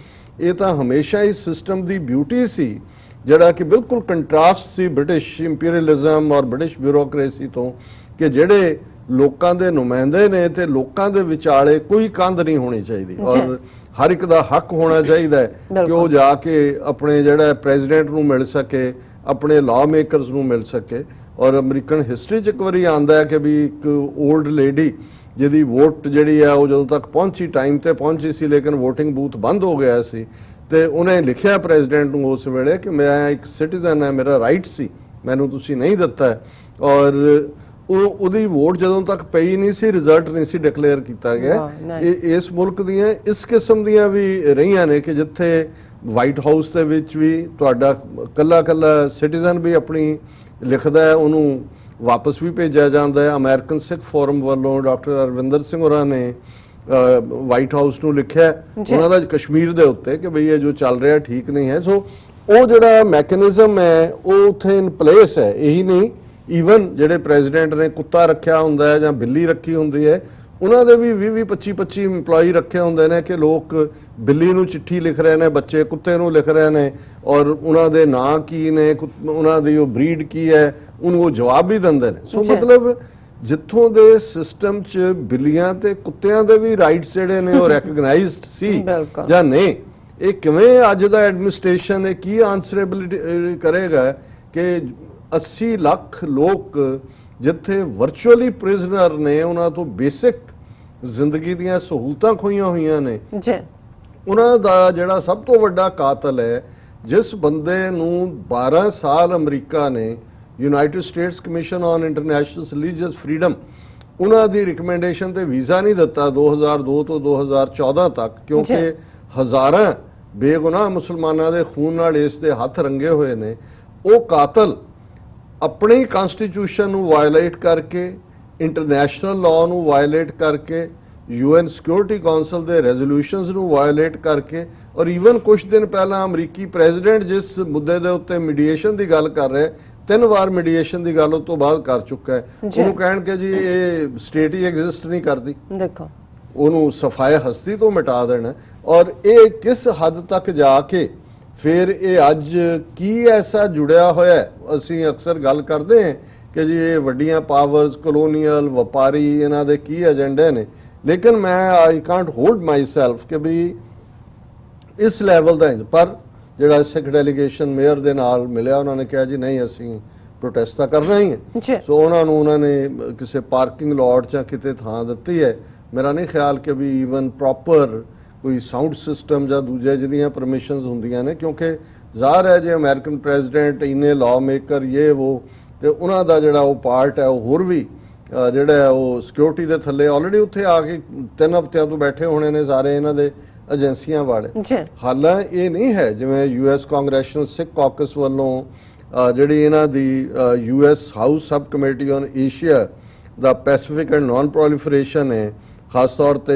Speaker 2: ਇਹ ਤਾਂ ਹਮੇਸ਼ਾ ਹੀ ਸਿਸਟਮ ਦੀ ਬਿਊਟੀ ਸੀ ਜਿਹੜਾ ਕਿ ਬਿਲਕੁਲ ਕੰਟਰਾਸਟ ਸੀ ਬ੍ਰਿਟਿਸ਼ ਇੰਪੀਰੀਅਲਿਜ਼ਮ ਔਰ ਬ੍ਰਿਟਿਸ਼ ਬਿਊਰੋਕ੍ਰੇਸੀ ਤੋਂ, ਕਿ ਜਿਹੜੇ ਲੋਕਾਂ ਦੇ ਨੁਮਾਇੰਦੇ ਨੇ ਤੇ ਲੋਕਾਂ ਦੇ ਵਿਚਾਲੇ ਕੋਈ ਕੰਧ ਨਹੀਂ ਹੋਣੀ ਚਾਹੀਦੀ, ਔਰ ਹਰ ਇੱਕ ਦਾ ਹੱਕ ਹੋਣਾ ਚਾਹੀਦਾ ਹੈ ਕਿ ਉਹ ਜਾ ਕੇ ਆਪਣੇ ਜਿਹੜਾ ਪ੍ਰੈਜ਼ੀਡੈਂਟ ਨੂੰ ਮਿਲ ਸਕੇ, ਆਪਣੇ ਲਾਅ ਮੇਕਰਸ ਨੂੰ ਮਿਲ ਸਕੇ। ਔਰ ਅਮਰੀਕਨ ਹਿਸਟਰੀ 'ਚ ਇੱਕ ਵਾਰੀ ਆਉਂਦਾ ਹੈ ਕਿ ਵੀ ਇੱਕ ਓਲਡ ਲੇਡੀ ਜਿਹਦੀ ਵੋਟ ਜਿਹੜੀ ਹੈ ਉਹ ਜਦੋਂ ਤੱਕ ਪਹੁੰਚੀ, ਟਾਈਮ ਤੇ ਪਹੁੰਚੀ ਸੀ, ਲੇਕਿਨ ਵੋਟਿੰਗ ਬੂਥ ਬੰਦ ਹੋ ਗਿਆ ਸੀ, ਤੇ ਉਹਨੇ ਲਿਖਿਆ ਪ੍ਰੈਜ਼ੀਡੈਂਟ ਨੂੰ ਉਸ ਵੇਲੇ ਕਿ ਮੈਂ ਇੱਕ ਸਿਟੀਜ਼ਨ ਹਾਂ, ਮੇਰਾ ਰਾਈਟ ਸੀ, ਮੈਨੂੰ ਤੁਸੀਂ ਨਹੀਂ ਦਿੱਤਾ। ਔਰ ਉਹਦੀ ਵੋਟ ਜਦੋਂ ਤੱਕ ਪਈ ਨਹੀਂ ਸੀ, ਰਿਜ਼ਲਟ ਨਹੀਂ ਸੀ ਡਿਕਲੇਅਰ ਕੀਤਾ ਗਿਆ। ਇਸ ਮੁਲਕ ਦੀਆਂ ਇਸ ਕਿਸਮ ਦੀਆਂ ਵੀ ਰਹੀਆਂ ਨੇ ਕਿ ਜਿੱਥੇ ਵਾਈਟ ਹਾਊਸ ਦੇ ਵਿੱਚ ਵੀ ਤੁਹਾਡਾ ਕੱਲਾ ਸਿਟੀਜ਼ਨ ਵੀ ਆਪਣੀ ਲਿਖਦਾ ਹੈ, ਉਹਨੂੰ ਵਾਪਸ ਵੀ ਭੇਜਿਆ ਜਾਂਦਾ ਹੈ। ਅਮਰੀਕਨ ਸਿੱਖ ਫੋਰਮ ਵੱਲੋਂ ਡਾਕਟਰ ਅਰਵਿੰਦਰ ਸਿੰਘ ਹੋਰਾਂ ਨੇ ਵਾਈਟ ਹਾਊਸ ਨੂੰ ਲਿਖਿਆ ਉਹਨਾਂ ਦਾ ਕਸ਼ਮੀਰ ਦੇ ਉੱਤੇ ਕਿ ਬਈ ਇਹ ਜੋ ਚੱਲ ਰਿਹਾ ਠੀਕ ਨਹੀਂ ਹੈ। ਸੋ ਉਹ ਜਿਹੜਾ ਮੈਕੈਨਿਜ਼ਮ ਹੈ ਉਹ ਉੱਥੇ ਇਨ ਪਲੇਸ ਹੈ। ਇਹੀ ਨਹੀਂ, ਈਵਨ ਜਿਹੜੇ ਪ੍ਰੈਜ਼ੀਡੈਂਟ ਨੇ ਕੁੱਤਾ ਰੱਖਿਆ ਹੁੰਦਾ ਹੈ ਜਾਂ ਬਿੱਲੀ ਰੱਖੀ ਹੁੰਦੀ ਹੈ, ਉਹਨਾਂ ਦੇ ਵੀ 20-25 ਇੰਪਲੋਈ ਰੱਖੇ ਹੁੰਦੇ ਨੇ ਕਿ ਲੋਕ ਬਿੱਲੀ ਨੂੰ ਚਿੱਠੀ ਲਿਖ ਰਹੇ ਨੇ, ਬੱਚੇ ਕੁੱਤੇ ਨੂੰ ਲਿਖ ਰਹੇ ਨੇ, ਔਰ ਉਹਨਾਂ ਦੇ ਨਾਂ ਕੀ ਨੇ, ਉਹਨਾਂ ਦੀ ਉਹ ਬਰੀਡ ਕੀ ਹੈ, ਉਹਨੂੰ ਉਹ ਜਵਾਬ ਵੀ ਦਿੰਦੇ ਨੇ। ਸੋ ਮਤਲਬ ਜਿੱਥੋਂ ਦੇ ਸਿਸਟਮ 'ਚ ਬਿੱਲੀਆਂ ਤੇ ਕੁੱਤਿਆਂ ਦੇ ਵੀ ਰਾਈਟਸ ਜਿਹੜੇ ਨੇ ਉਹ ਰੈਕਗਨਾਈਜ਼ਡ ਸੀ ਜਾਂ ਨਹੀਂ, ਇਹ ਕਿਵੇਂ ਅੱਜ ਦਾ ਐਡਮਿਨਿਸਟ੍ਰੇਸ਼ਨ ਇਹ ਕੀ ਆਨਸਰੇਬਿਲਿਟੀ ਕਰੇਗਾ ਕਿ 80 ਲੱਖ ਲੋਕ ਜਿੱਥੇ ਵਰਚੁਅਲੀ ਪ੍ਰਿਜ਼ਨਰ ਨੇ, ਉਹਨਾਂ ਤੋਂ ਬੇਸਿਕ ਜ਼ਿੰਦਗੀ ਦੀਆਂ ਸਹੂਲਤਾਂ ਖੋਈਆਂ ਹੋਈਆਂ ਨੇ, ਉਹਨਾਂ ਦਾ ਜਿਹੜਾ ਸਭ ਤੋਂ ਵੱਡਾ ਕਾਤਲ ਹੈ, ਜਿਸ ਬੰਦੇ ਨੂੰ 12 ਸਾਲ ਅਮਰੀਕਾ ਨੇ United States commission on international religious freedom ਉਹਨਾਂ ਦੀ ਰਿਕਮੈਂਡੇਸ਼ਨ ਤੇ ਵੀਜ਼ਾ ਨਹੀਂ ਦਿੱਤਾ 2002 ਤੋਂ 2014 ਤੱਕ, ਕਿਉਂਕਿ ਹਜ਼ਾਰਾਂ ਬੇਗੁਨਾਹ ਮੁਸਲਮਾਨਾਂ ਦੇ ਖੂਨ ਨਾਲ ਇਸ ਦੇ ਹੱਥ ਰੰਗੇ ਹੋਏ ਨੇ। ਉਹ ਕਾਤਲ ਆਪਣੀ ਕਨਸਟੀਟਿਊਸ਼ਨ ਨੂੰ ਵਾਇਲੇਟ ਕਰਕੇ, ਇੰਟਰਨੈਸ਼ਨਲ ਲਾਅ ਨੂੰ ਵਾਇਲੇਟ ਕਰਕੇ, UN ਸਿਕਿਉਰਿਟੀ ਕਾਉਂਸਲ ਦੇ ਰੈਜ਼ੋਲੂਸ਼ਨਸ ਨੂੰ ਵਾਇਲੇਟ ਕਰਕੇ, ਔਰ ਈਵਨ ਕੁਝ ਦਿਨ ਪਹਿਲਾਂ ਅਮਰੀਕੀ ਪ੍ਰੈਜ਼ੀਡੈਂਟ ਜਿਸ ਮੁੱਦੇ ਦੇ ਉੱਤੇ ਮੀਡੀਏਸ਼ਨ ਦੀ ਗੱਲ ਕਰ ਰਿਹਾ, 3 ਵਾਰ ਮੀਡੀਏਸ਼ਨ ਦੀ ਗੱਲ ਉਸ ਤੋਂ ਬਾਅਦ ਕਰ ਚੁੱਕਾ ਹੈ, ਉਹਨੂੰ ਕਹਿਣ ਕਿ ਜੀ ਇਹ ਸਟੇਟ ਹੀ ਐਗਜ਼ਿਸਟ ਨਹੀਂ ਕਰਦੀ, ਦੇਖੋ ਉਹਨੂੰ ਸਫਾਇਆ ਹਸਤੀ ਤੋਂ ਮਿਟਾ ਦੇਣਾ। ਔਰ ਇਹ ਕਿਸ ਹੱਦ ਤੱਕ ਜਾ ਕੇ ਫਿਰ ਇਹ ਅੱਜ ਕੀ ਐਸਾ ਜੁੜਿਆ ਹੋਇਆ ਹੈ। ਅਸੀਂ ਅਕਸਰ ਗੱਲ ਕਰਦੇ ਹਾਂ ਕਿ ਜੀ ਇਹ ਵੱਡੀਆਂ ਪਾਵਰਸ, ਕਲੋਨੀਅਲ, ਵਪਾਰੀ, ਇਹਨਾਂ ਦੇ ਕੀ ਏਜੰਡੇ ਨੇ, ਲੇਕਿਨ ਮੈਂ I can't hold my self ਕਿ ਵੀ ਇਸ ਲੈਵਲ ਦਾ। ਪਰ ਜਿਹੜਾ ਸਿੱਖ ਡੈਲੀਗੇਸ਼ਨ ਮੇਅਰ ਦੇ ਨਾਲ ਮਿਲਿਆ, ਉਹਨਾਂ ਨੇ ਕਿਹਾ ਜੀ ਨਹੀਂ ਅਸੀਂ ਪ੍ਰੋਟੈਸਟ ਤਾਂ ਕਰਨਾ ਹੀ ਹੈ। ਸੋ ਉਹਨਾਂ ਨੇ ਕਿਸੇ ਪਾਰਕਿੰਗ ਲੋਟ ਜਾਂ ਕਿਤੇ ਥਾਂ ਦਿੱਤੀ ਹੈ। ਮੇਰਾ ਨਹੀਂ ਖਿਆਲ ਕਿ ਵੀ ਈਵਨ ਪ੍ਰੋਪਰ ਕੋਈ ਸਾਊਂਡ ਸਿਸਟਮ ਜਾਂ ਦੂਜੇ ਜਿਹੜੀਆਂ ਪਰਮਿਸ਼ਨਸ ਹੁੰਦੀਆਂ ਨੇ, ਕਿਉਂਕਿ ਜ਼ਾਹਰ ਹੈ ਜੇ ਅਮਰੀਕਨ ਪ੍ਰੈਜ਼ੀਡੈਂਟ ਇੰਨੇ ਲਾਅ ਮੇਕਰ ਇਹ ਉਹ, ਤੇ ਉਹਨਾਂ ਦਾ ਜਿਹੜਾ ਉਹ ਪਾਰਟ ਹੈ ਉਹ ਹੋਰ ਵੀ ਜਿਹੜਾ ਉਹ ਸਿਕਿਉਰਿਟੀ ਦੇ ਥੱਲੇ ਆਲਰੇਡੀ ਉੱਥੇ ਆ ਕੇ 3 ਹਫ਼ਤਿਆਂ ਤੋਂ ਬੈਠੇ ਹੋਣੇ ਨੇ ਸਾਰੇ ਇਹਨਾਂ ਦੇ ਏਜੰਸੀਆਂ ਵਾਲੇ। ਹਾਲਾਂ ਇਹ ਨਹੀਂ ਹੈ ਜਿਵੇਂ US ਕਾਂਗਰੈਸ਼ਨਲ ਸਿੱਖ ਕਾਕਸ ਵੱਲੋਂ ਜਿਹੜੀ ਇਹਨਾਂ ਦੀ US house sub committee on Asia ਦਾ ਪੈਸੀਫਿਕ ਐਂਡ ਨਾਨ ਪ੍ਰੋਲੀਫਰੇਸ਼ਨ ਹੈ, ਖਾਸ ਤੌਰ ਤੇ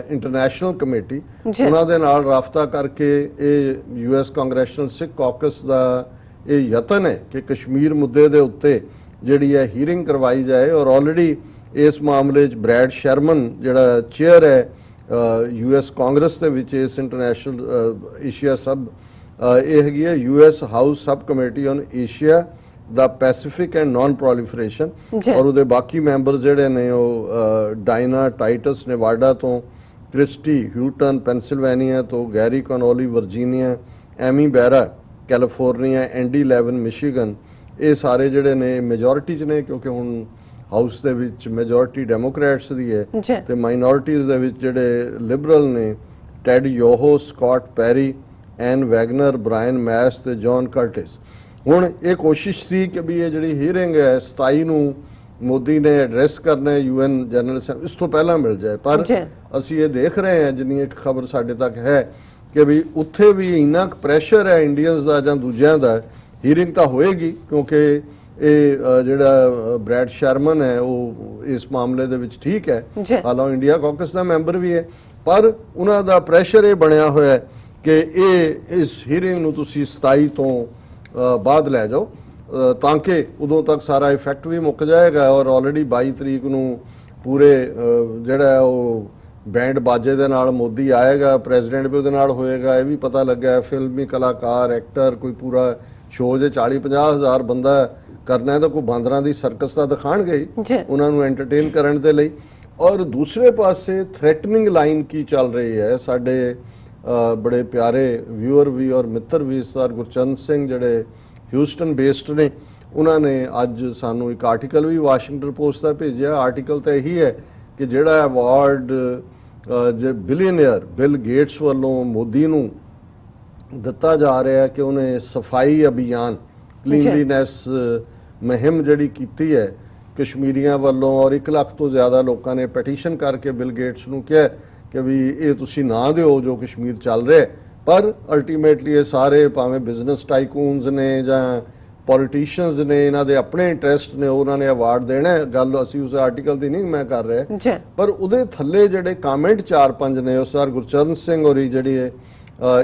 Speaker 2: ਇੰਟਰਨੈਸ਼ਨਲ ਕਮੇਟੀ, ਉਹਨਾਂ ਦੇ ਨਾਲ ਰਾਬਤਾ ਕਰਕੇ ਇਹ US ਕਾਂਗਰੈਸ਼ਨਲ ਸਿੱਖ ਕਾਕਸ ਦਾ ਇਹ ਯਤਨ ਹੈ ਕਿ ਕਸ਼ਮੀਰ ਮੁੱਦੇ ਦੇ ਉੱਤੇ ਜਿਹੜੀ ਹੈ ਹੀਅਰਿੰਗ ਕਰਵਾਈ ਜਾਏ। ਔਰ ਆਲਰੇਡੀ ਇਸ ਮਾਮਲੇ 'ਚ ਬ੍ਰੈਡ ਸ਼ਰਮਨ ਜਿਹੜਾ ਚੇਅਰ ਹੈ US ਕਾਂਗਰਸ ਦੇ ਵਿੱਚ ਇਸ ਇੰਟਰਨੈਸ਼ਨਲ ਏਸ਼ੀਆ ਸਬ ਇਹ ਹੈਗੀ ਹੈ US house sub committee on Asia ਦਾ ਪੈਸੀਫਿਕ ਐਂਡ ਨਾਨ ਪ੍ਰੋਲੀਫਰੇਸ਼ਨ
Speaker 1: ਜੀ।
Speaker 2: ਔਰ ਉਹਦੇ ਬਾਕੀ ਮੈਂਬਰ ਜਿਹੜੇ ਨੇ ਉਹ ਡਾਇਨਾ ਟਾਈਟਸ ਨੇਵਾਡਾ ਤੋਂ, ਕ੍ਰਿਸਟੀ ਹਿਊਟਨ ਪੈਨਸਿਲਵੇਨੀਆ ਤੋਂ, Gerry Connolly Virginia, Ami Bera California, Andy Levin Michigan, ਇਹ ਸਾਰੇ ਜਿਹੜੇ ਨੇ ਮੈਜੋਰਿਟੀ 'ਚ ਨੇ ਕਿਉਂਕਿ ਹੁਣ ਹਾਊਸ ਦੇ ਵਿੱਚ ਮੈਜੋਰਿਟੀ ਡੈਮੋਕ੍ਰੈਟਸ ਦੀ ਹੈ
Speaker 1: ਜੀ।
Speaker 2: ਤੇ ਮਾਈਨੋਰਿਟੀਜ਼ ਦੇ ਵਿੱਚ ਜਿਹੜੇ ਲਿਬਰਲ ਨੇ ਟੈਡ ਯੋਹੋ, ਸਕਾਟ ਪੈਰੀ, ਐਨ ਵੈਗਨਰ, ਬ੍ਰਾਇਨ ਮੈਸ ਤੇ ਜੌਨ ਕਰਟਿਸ। ਹੁਣ ਇਹ ਕੋਸ਼ਿਸ਼ ਸੀ ਕਿ ਵੀ ਇਹ ਜਿਹੜੀ ਹੀਅਰਿੰਗ ਹੈ 27 ਨੂੰ ਮੋਦੀ ਨੇ ਐਡਰੈਸ ਕਰਨਾ ਹੈ UN ਜਨਰਲ ਅਸੈਂਬਲੀ, ਇਸ ਤੋਂ ਪਹਿਲਾਂ ਮਿਲ ਜਾਏ। ਪਰ
Speaker 1: ਜੀ। ਅਸੀਂ
Speaker 2: ਇਹ ਦੇਖ ਰਹੇ ਹਾਂ ਜਿੰਨੀ ਇੱਕ ਖਬਰ ਸਾਡੇ ਤੱਕ ਹੈ ਕਿ ਵੀ ਉੱਥੇ ਵੀ ਇੰਨਾ ਪ੍ਰੈਸ਼ਰ ਹੈ ਇੰਡੀਅਨਸ ਦਾ ਜਾਂ ਦੂਜਿਆਂ ਦਾ, ਹੀਅਰਿੰਗ ਤਾਂ ਹੋਏਗੀ ਕਿਉਂਕਿ ਇਹ ਜਿਹੜਾ ਬ੍ਰੈਡ ਸ਼ਰਮਨ ਹੈ ਉਹ ਇਸ ਮਾਮਲੇ ਦੇ ਵਿੱਚ ਠੀਕ ਹੈ,
Speaker 1: ਜੀ।
Speaker 2: ਹਾਲਾਂਕਿ ਇੰਡੀਆ ਕਾਕਸ ਦਾ ਮੈਂਬਰ ਵੀ ਹੈ, ਪਰ ਉਹਨਾਂ ਦਾ ਪ੍ਰੈਸ਼ਰ ਇਹ ਬਣਿਆ ਹੋਇਆ ਹੈ ਕਿ ਇਸ ਹੀਅਰਿੰਗ ਨੂੰ ਤੁਸੀਂ 27 ਤੋਂ ਬਾਅਦ ਲੈ ਜਾਓ ਤਾਂ ਕਿ ਉਦੋਂ ਤੱਕ ਸਾਰਾ ਇਫੈਕਟ ਵੀ ਮੁੱਕ ਜਾਏਗਾ। ਔਰ ਆਲਰੇਡੀ 22 ਤਰੀਕ ਨੂੰ ਪੂਰੇ ਜਿਹੜਾ ਉਹ ਬੈਂਡ ਬਾਜੇ ਦੇ ਨਾਲ ਮੋਦੀ ਆਏਗਾ, ਪ੍ਰੈਜ਼ੀਡੈਂਟ ਵੀ ਉਹਦੇ ਨਾਲ ਹੋਏਗਾ। ਇਹ ਵੀ ਪਤਾ ਲੱਗਾ ਫਿਲਮੀ ਕਲਾਕਾਰ, ਐਕਟਰ, ਕੋਈ ਪੂਰਾ ਸ਼ੋਅ ਜੇ 40-50 ਹਜ਼ਾਰ ਬੰਦਾ ਕਰਨਾ ਹੈ ਤਾਂ ਕੋਈ ਬਾਂਦਰਾਂ ਦੀ ਸਰਕਸ ਤਾਂ ਦਿਖਾਣਗੇ ਹੀ ਉਹਨਾਂ ਨੂੰ ਐਂਟਰਟੇਨ ਕਰਨ ਦੇ ਲਈ। ਔਰ ਦੂਸਰੇ ਪਾਸੇ ਥ੍ਰੈਟਨਿੰਗ ਲਾਈਨ ਕੀ ਚੱਲ ਰਹੀ ਹੈ, ਸਾਡੇ ਬੜੇ ਪਿਆਰੇ ਵਿਊਅਰ ਵੀ ਔਰ ਮਿੱਤਰ ਵੀ ਸਰ ਗੁਰਚਰਨ ਸਿੰਘ ਜਿਹੜੇ ਹਿਊਸਟਨ ਬੇਸਡ ਨੇ, ਉਹਨਾਂ ਨੇ ਅੱਜ ਸਾਨੂੰ ਇੱਕ ਆਰਟੀਕਲ ਵੀ ਵਾਸ਼ਿੰਗਟਨ ਪੋਸਟ ਦਾ ਭੇਜਿਆ। ਆਰਟੀਕਲ ਤਾਂ ਇਹੀ ਹੈ ਕਿ ਜਿਹੜਾ ਅਵਾਰਡ ਜੇ ਬਿਲੀਅਨਰ ਬਿਲ ਗੇਟਸ ਵੱਲੋਂ ਮੋਦੀ ਨੂੰ ਦਿੱਤਾ ਜਾ ਰਿਹਾ ਕਿ ਉਹਨੇ ਸਫਾਈ ਅਭਿਆਨ ਕਲੀਨਲੀਨੈਸ ਮੁਹਿੰਮ ਜਿਹੜੀ ਕੀਤੀ ਹੈ ਕਸ਼ਮੀਰੀਆਂ ਵੱਲੋਂ, ਔਰ 1 ਲੱਖ ਤੋਂ ਜ਼ਿਆਦਾ ਲੋਕਾਂ ਨੇ ਪੈਟੀਸ਼ਨ ਕਰਕੇ ਬਿਲ ਗੇਟਸ ਨੂੰ ਕਿਹਾ ਕਿ ਵੀ ਇਹ ਤੁਸੀਂ ਨਾ ਦਿਓ ਜੋ ਕਸ਼ਮੀਰ ਚੱਲ ਰਿਹਾ। ਪਰ ਅਲਟੀਮੇਟਲੀ ਇਹ ਸਾਰੇ ਭਾਵੇਂ ਬਿਜ਼ਨਸ ਟਾਈਕੂਨਸ ਨੇ ਜਾਂ ਪੋਲੀਟੀਸ਼ੀਅਨਸ ਨੇ, ਇਹਨਾਂ ਦੇ ਆਪਣੇ ਇੰਟਰਸਟ ਨੇ, ਉਹਨਾਂ ਨੇ ਅਵਾਰਡ ਦੇਣਾ ਹੈ। ਗੱਲ ਅਸੀਂ ਉਸ ਆਰਟੀਕਲ ਦੀ ਨਹੀਂ ਮੈਂ ਕਰ ਰਿਹਾ, ਪਰ ਉਹਦੇ ਥੱਲੇ ਜਿਹੜੇ ਕਮੈਂਟ 4-5 ਨੇ ਉਹ ਸਰ ਗੁਰਚਰਨ ਸਿੰਘ ਹੋਰੀ ਜਿਹੜੀ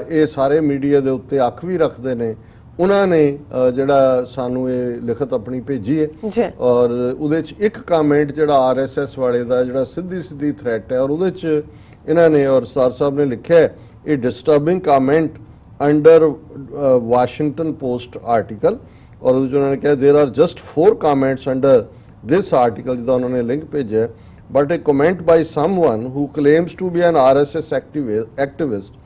Speaker 2: ਇਹ ਸਾਰੇ ਮੀਡੀਆ ਦੇ ਉੱਤੇ ਅੱਖ ਵੀ ਰੱਖਦੇ ਨੇ, ਉਹਨਾਂ ਨੇ ਜਿਹੜਾ ਸਾਨੂੰ ਇਹ ਲਿਖਤ ਆਪਣੀ ਭੇਜੀ ਹੈ। ਔਰ ਉਹਦੇ 'ਚ ਇੱਕ ਕਮੈਂਟ ਜਿਹੜਾ RSS ਵਾਲੇ ਦਾ ਜਿਹੜਾ ਸਿੱਧੀ ਥ੍ਰੈਟ ਹੈ, ਔਰ ਉਹਦੇ 'ਚ ਇਹਨਾਂ ਨੇ ਔਰ ਸਰ ਸਾਹਿਬ ਨੇ ਲਿਖਿਆ ਇਹ disturbing comment under Washington Post article. ਔਰ ਉਹਦੇ 'ਚ ਉਹਨਾਂ ਨੇ ਕਿਹਾ there are just 4 comments under this article ਜਿਹਦਾ ਉਹਨਾਂ ਨੇ ਲਿੰਕ ਭੇਜਿਆ, but a comment by someone who claims to be an RSS activist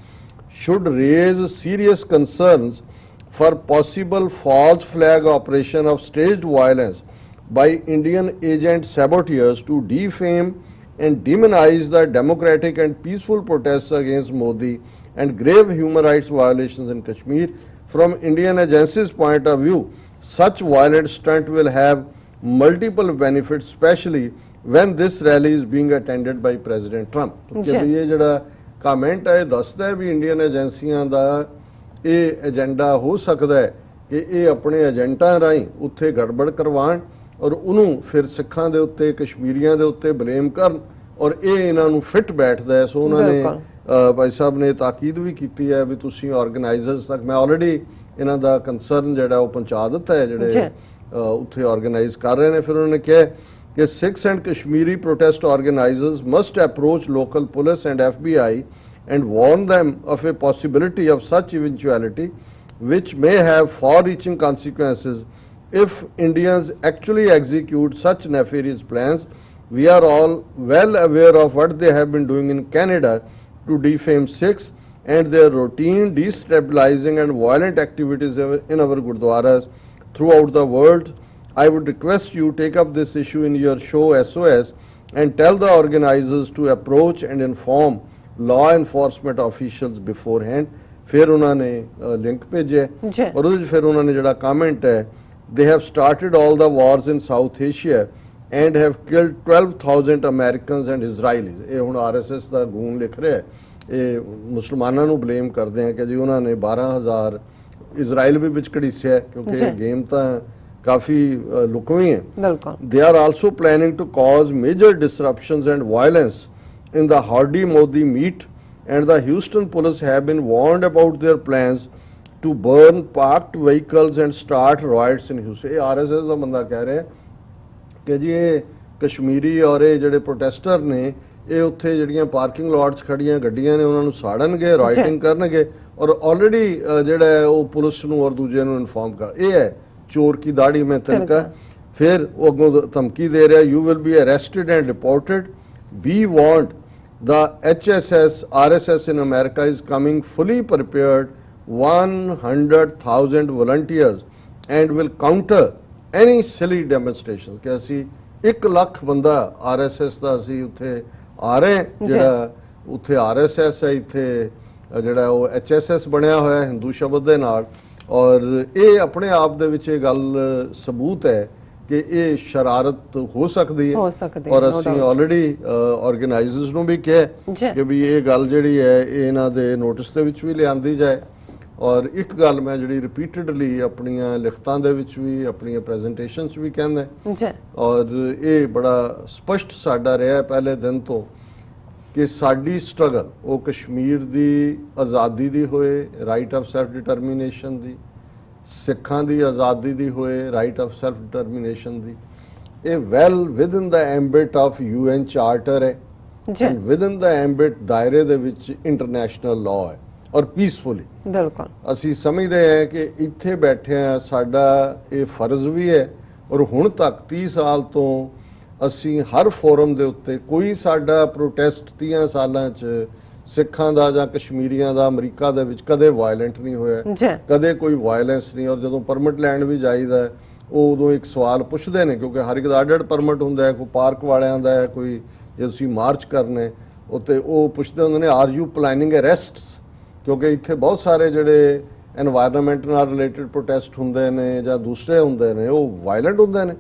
Speaker 2: should raise serious concerns for possible false flag operation of staged violence by Indian agent saboteurs to defame and demonize the democratic and peaceful protests against Modi and grave human rights violations in Kashmir. From Indian agencies' point of view, such violent stunt will have multiple benefits, especially when this rally is being attended by President Trump. ਕਿ ਇਹ ਜਿਹੜਾ comment ਹੈ ਦੱਸਦਾ ਹੈ ਵੀ Indian ਏਜੰਸੀਆਂ ਦਾ ਇਹ agenda ਹੋ ਸਕਦਾ ਹੈ ਕਿ ਇਹ ਆਪਣੇ ਏਜੰਟਾਂ ਰਾਹੀਂ ਉੱਥੇ ਗੜਬੜ ਕਰਵਾਉਣ ਔਰ ਉਹਨੂੰ ਫਿਰ ਸਿੱਖਾਂ ਦੇ ਉੱਤੇ, ਕਸ਼ਮੀਰੀਆਂ ਦੇ ਉੱਤੇ ਬਲੇਮ ਕਰਨ, ਔਰ ਇਹ ਇਹਨਾਂ ਨੂੰ ਫਿੱਟ ਬੈਠਦਾ ਹੈ। ਸੋ ਉਹਨਾਂ ਨੇ ਭਾਈ ਸਾਹਿਬ ਨੇ ਤਾਕੀਦ ਵੀ ਕੀਤੀ ਹੈ ਵੀ ਤੁਸੀਂ ਆਰਗੇਨਾਈਜ਼ਰਸ ਤੱਕ, ਮੈਂ ਆਲਰੇਡੀ ਇਹਨਾਂ ਦਾ ਕੰਸਰਨ ਜਿਹੜਾ ਉਹ ਪਹੁੰਚਾ ਦਿੱਤਾ ਹੈ ਜਿਹੜੇ ਉੱਥੇ ਆਰਗੇਨਾਈਜ਼ ਕਰ ਰਹੇ ਨੇ। ਫਿਰ ਉਹਨਾਂ ਨੇ ਕਿਹਾ ਕਿ Sikhs and Kashmiri protest organizers must approach local police and FBI and warn them of a possibility of such eventuality which may have far-reaching consequences if Indians actually execute such nefarious plans. We are all well aware of what they have been doing in Canada to defame Sikhs and their routine destabilizing and violent activities in our gurdwaras throughout the world. I would request you take up this issue in your show SOS and tell the organizers to approach and inform law enforcement officials beforehand. ਫਿਰ ਉਹਨਾਂ ਨੇ link ਭੇਜਿਆ ਔਰ ਉਹਦੇ 'ਚ ਫਿਰ ਉਹਨਾਂ ਨੇ ਜਿਹੜਾ ਕਮੈਂਟ ਹੈ, they have started all the wars in South Asia and have killed 12,000 Americans and Israelis. ਇਹ ਹੁਣ RSS ਦਾ ਗੂਨ ਲਿਖ ਰਿਹਾ ਹੈ, ਇਹ ਮੁਸਲਮਾਨਾਂ ਨੂੰ ਬਲੇਮ ਕਰਦੇ ਆ ਕਿ ਜੀ ਉਹਨਾਂ ਨੇ 12,000 ਇਜ਼ਰਾਈਲ ਵੀ ਵਿੱਚ ਘੜੀਸਿਆ ਕਿਉਂਕਿ ਇਹ ਗੇਮ ਤਾਂ ਕਾਫੀ ਲੁਕਵੀਂ ਹੈ। They are also planning to cause major disruptions and violence in the Howdy Modi meet, and the Houston police have been warned about their plans to burn parked vehicles and start riots in Houston. ਇਹ RSS ਦਾ ਬੰਦਾ ਕਹਿ ਰਿਹਾ ਕਿ ਜੀ ਇਹ ਕਸ਼ਮੀਰੀ ਔਰ ਇਹ ਜਿਹੜੇ ਪ੍ਰੋਟੈਸਟਰ ਨੇ ਇਹ ਉੱਥੇ ਜਿਹੜੀਆਂ ਪਾਰਕਿੰਗ ਲਾਟ 'ਚ ਖੜੀਆਂ ਗੱਡੀਆਂ ਨੇ ਉਹਨਾਂ ਨੂੰ ਸਾੜਨਗੇ, ਰਾਈਟਿੰਗ ਕਰਨਗੇ ਔਰ ਆਲਰੇਡੀ ਜਿਹੜਾ ਉਹ ਪੁਲਿਸ ਨੂੰ ਔਰ ਦੂਜਿਆਂ ਨੂੰ ਇਨਫੋਰਮ ਕਰ। ਇਹ ਹੈ चोर की दाढ़ी में तिनका। फिर वो अगों धमकी दे रहा, you will be arrested and deported, we want the HSS RSS in America is coming fully prepared, 100,000 volunteers and will counter any silly demonstration। कि ਅਸੀਂ 1 ਲੱਖ ਬੰਦਾ RSS ਦਾ ਅਸੀਂ ਉੱਥੇ ਆ ਰਹੇ ਹਾਂ, ਜਿਹੜਾ ਉੱਥੇ RSS ਹੈ, ਇੱਥੇ ਜਿਹੜਾ ਉਹ HSS ਬਣਿਆ ਹੋਇਆ ਹਿੰਦੂ ਸ਼ਬਦ ਦੇ ਨਾਲ। ਔਰ ਇਹ ਆਪਣੇ ਆਪ ਦੇ ਵਿੱਚ ਇਹ ਗੱਲ ਸਬੂਤ ਹੈ ਕਿ ਇਹ ਸ਼ਰਾਰਤ ਹੋ ਸਕਦੀ ਹੈ। ਔਰ ਅਸੀਂ ਆਲਰੇਡੀ ਆਰਗੇਨਾਈਜ਼ਰਸ ਨੂੰ ਵੀ ਕਿਹਾ ਕਿ ਵੀ ਇਹ ਗੱਲ ਜਿਹੜੀ ਹੈ ਇਹ ਇਹਨਾਂ ਦੇ ਨੋਟਿਸ ਦੇ ਵਿੱਚ ਵੀ ਲਿਆਂਦੀ ਜਾਏ। ਔਰ ਇੱਕ ਗੱਲ ਮੈਂ ਜਿਹੜੀ ਰਿਪੀਟਡਲੀ ਆਪਣੀਆਂ ਲਿਖਤਾਂ ਦੇ ਵਿੱਚ ਵੀ ਆਪਣੀਆਂ ਪ੍ਰੈਜੈਂਟੇਸ਼ਨਸ ਵੀ ਕਹਿੰਦਾ, ਔਰ ਇਹ ਬੜਾ ਸਪਸ਼ਟ ਸਾਡਾ ਰਿਹਾ ਪਹਿਲੇ ਦਿਨ ਤੋਂ ਕਿ ਸਾਡੀ ਸਟਰਗਲ ਉਹ ਕਸ਼ਮੀਰ ਦੀ ਆਜ਼ਾਦੀ ਦੀ ਹੋਏ, ਰਾਈਟ ਆਫ ਸੈਲਫ ਡਿਟਰਮੀਨੇਸ਼ਨ ਦੀ, ਸਿੱਖਾਂ ਦੀ ਆਜ਼ਾਦੀ ਦੀ ਹੋਏ, ਰਾਈਟ ਆਫ ਸੈਲਫ ਡਿਟਰਮੀਨੇਸ਼ਨ ਦੀ, ਇਹ well within the ambit of UN charter ਹੈ, ਐਂਡ ਵਿਦਨ ਦਾ ਐਂਬਿਟ ਦਾਇਰੇ ਦੇ ਵਿੱਚ ਇੰਟਰਨੈਸ਼ਨਲ ਲਾਅ ਹੈ, ਔਰ ਪੀਸਫੁਲੀ।
Speaker 1: ਬਿਲਕੁਲ ਅਸੀਂ
Speaker 2: ਸਮਝਦੇ ਹਾਂ ਕਿ ਇੱਥੇ ਬੈਠੇ ਆ ਸਾਡਾ ਇਹ ਫਰਜ਼ ਵੀ ਹੈ। ਔਰ ਹੁਣ ਤੱਕ 30 ਸਾਲ ਤੋਂ ਅਸੀਂ ਹਰ ਫੋਰਮ ਦੇ ਉੱਤੇ ਕੋਈ ਸਾਡਾ ਪ੍ਰੋਟੈਸਟ 30 ਸਾਲਾਂ 'ਚ ਸਿੱਖਾਂ ਦਾ ਜਾਂ ਕਸ਼ਮੀਰੀਆਂ ਦਾ ਅਮਰੀਕਾ ਦੇ ਵਿੱਚ ਕਦੇ ਵਾਇਲੈਂਟ ਨਹੀਂ ਹੋਇਆ, ਕਦੇ ਕੋਈ ਵਾਇਲੈਂਸ ਨਹੀਂ। ਔਰ ਜਦੋਂ ਪਰਮਿਟ ਲੈਣ ਵੀ ਜਾਈਦਾ ਉਹ ਉਦੋਂ ਇੱਕ ਸਵਾਲ ਪੁੱਛਦੇ ਨੇ, ਕਿਉਂਕਿ ਹਰ ਇੱਕ ਦਾ ਅੱਡ ਪਰਮਿਟ ਹੁੰਦਾ ਹੈ, ਕੋਈ ਪਾਰਕ ਵਾਲਿਆਂ ਦਾ ਹੈ, ਕੋਈ ਜੇ ਤੁਸੀਂ ਮਾਰਚ ਕਰਨੇ ਉੱਤੇ ਉਹ ਪੁੱਛਦੇ ਹੁੰਦੇ ਨੇ ਆਰ ਯੂ ਪਲੈਨਿੰਗ ਅਰੈਸਟਸ, ਕਿਉਂਕਿ ਇੱਥੇ ਬਹੁਤ ਸਾਰੇ ਜਿਹੜੇ एनवायरनमेंट ਨਾਲ ਰਿਲੇਟਡ ਪ੍ਰੋਟੈਸਟ ਹੁੰਦੇ ਨੇ ਜਾਂ ਦੂਸਰੇ ਹੁੰਦੇ ਨੇ ਉਹ ਵਾਇਲੈਂਟ ਹੁੰਦੇ ਨੇ,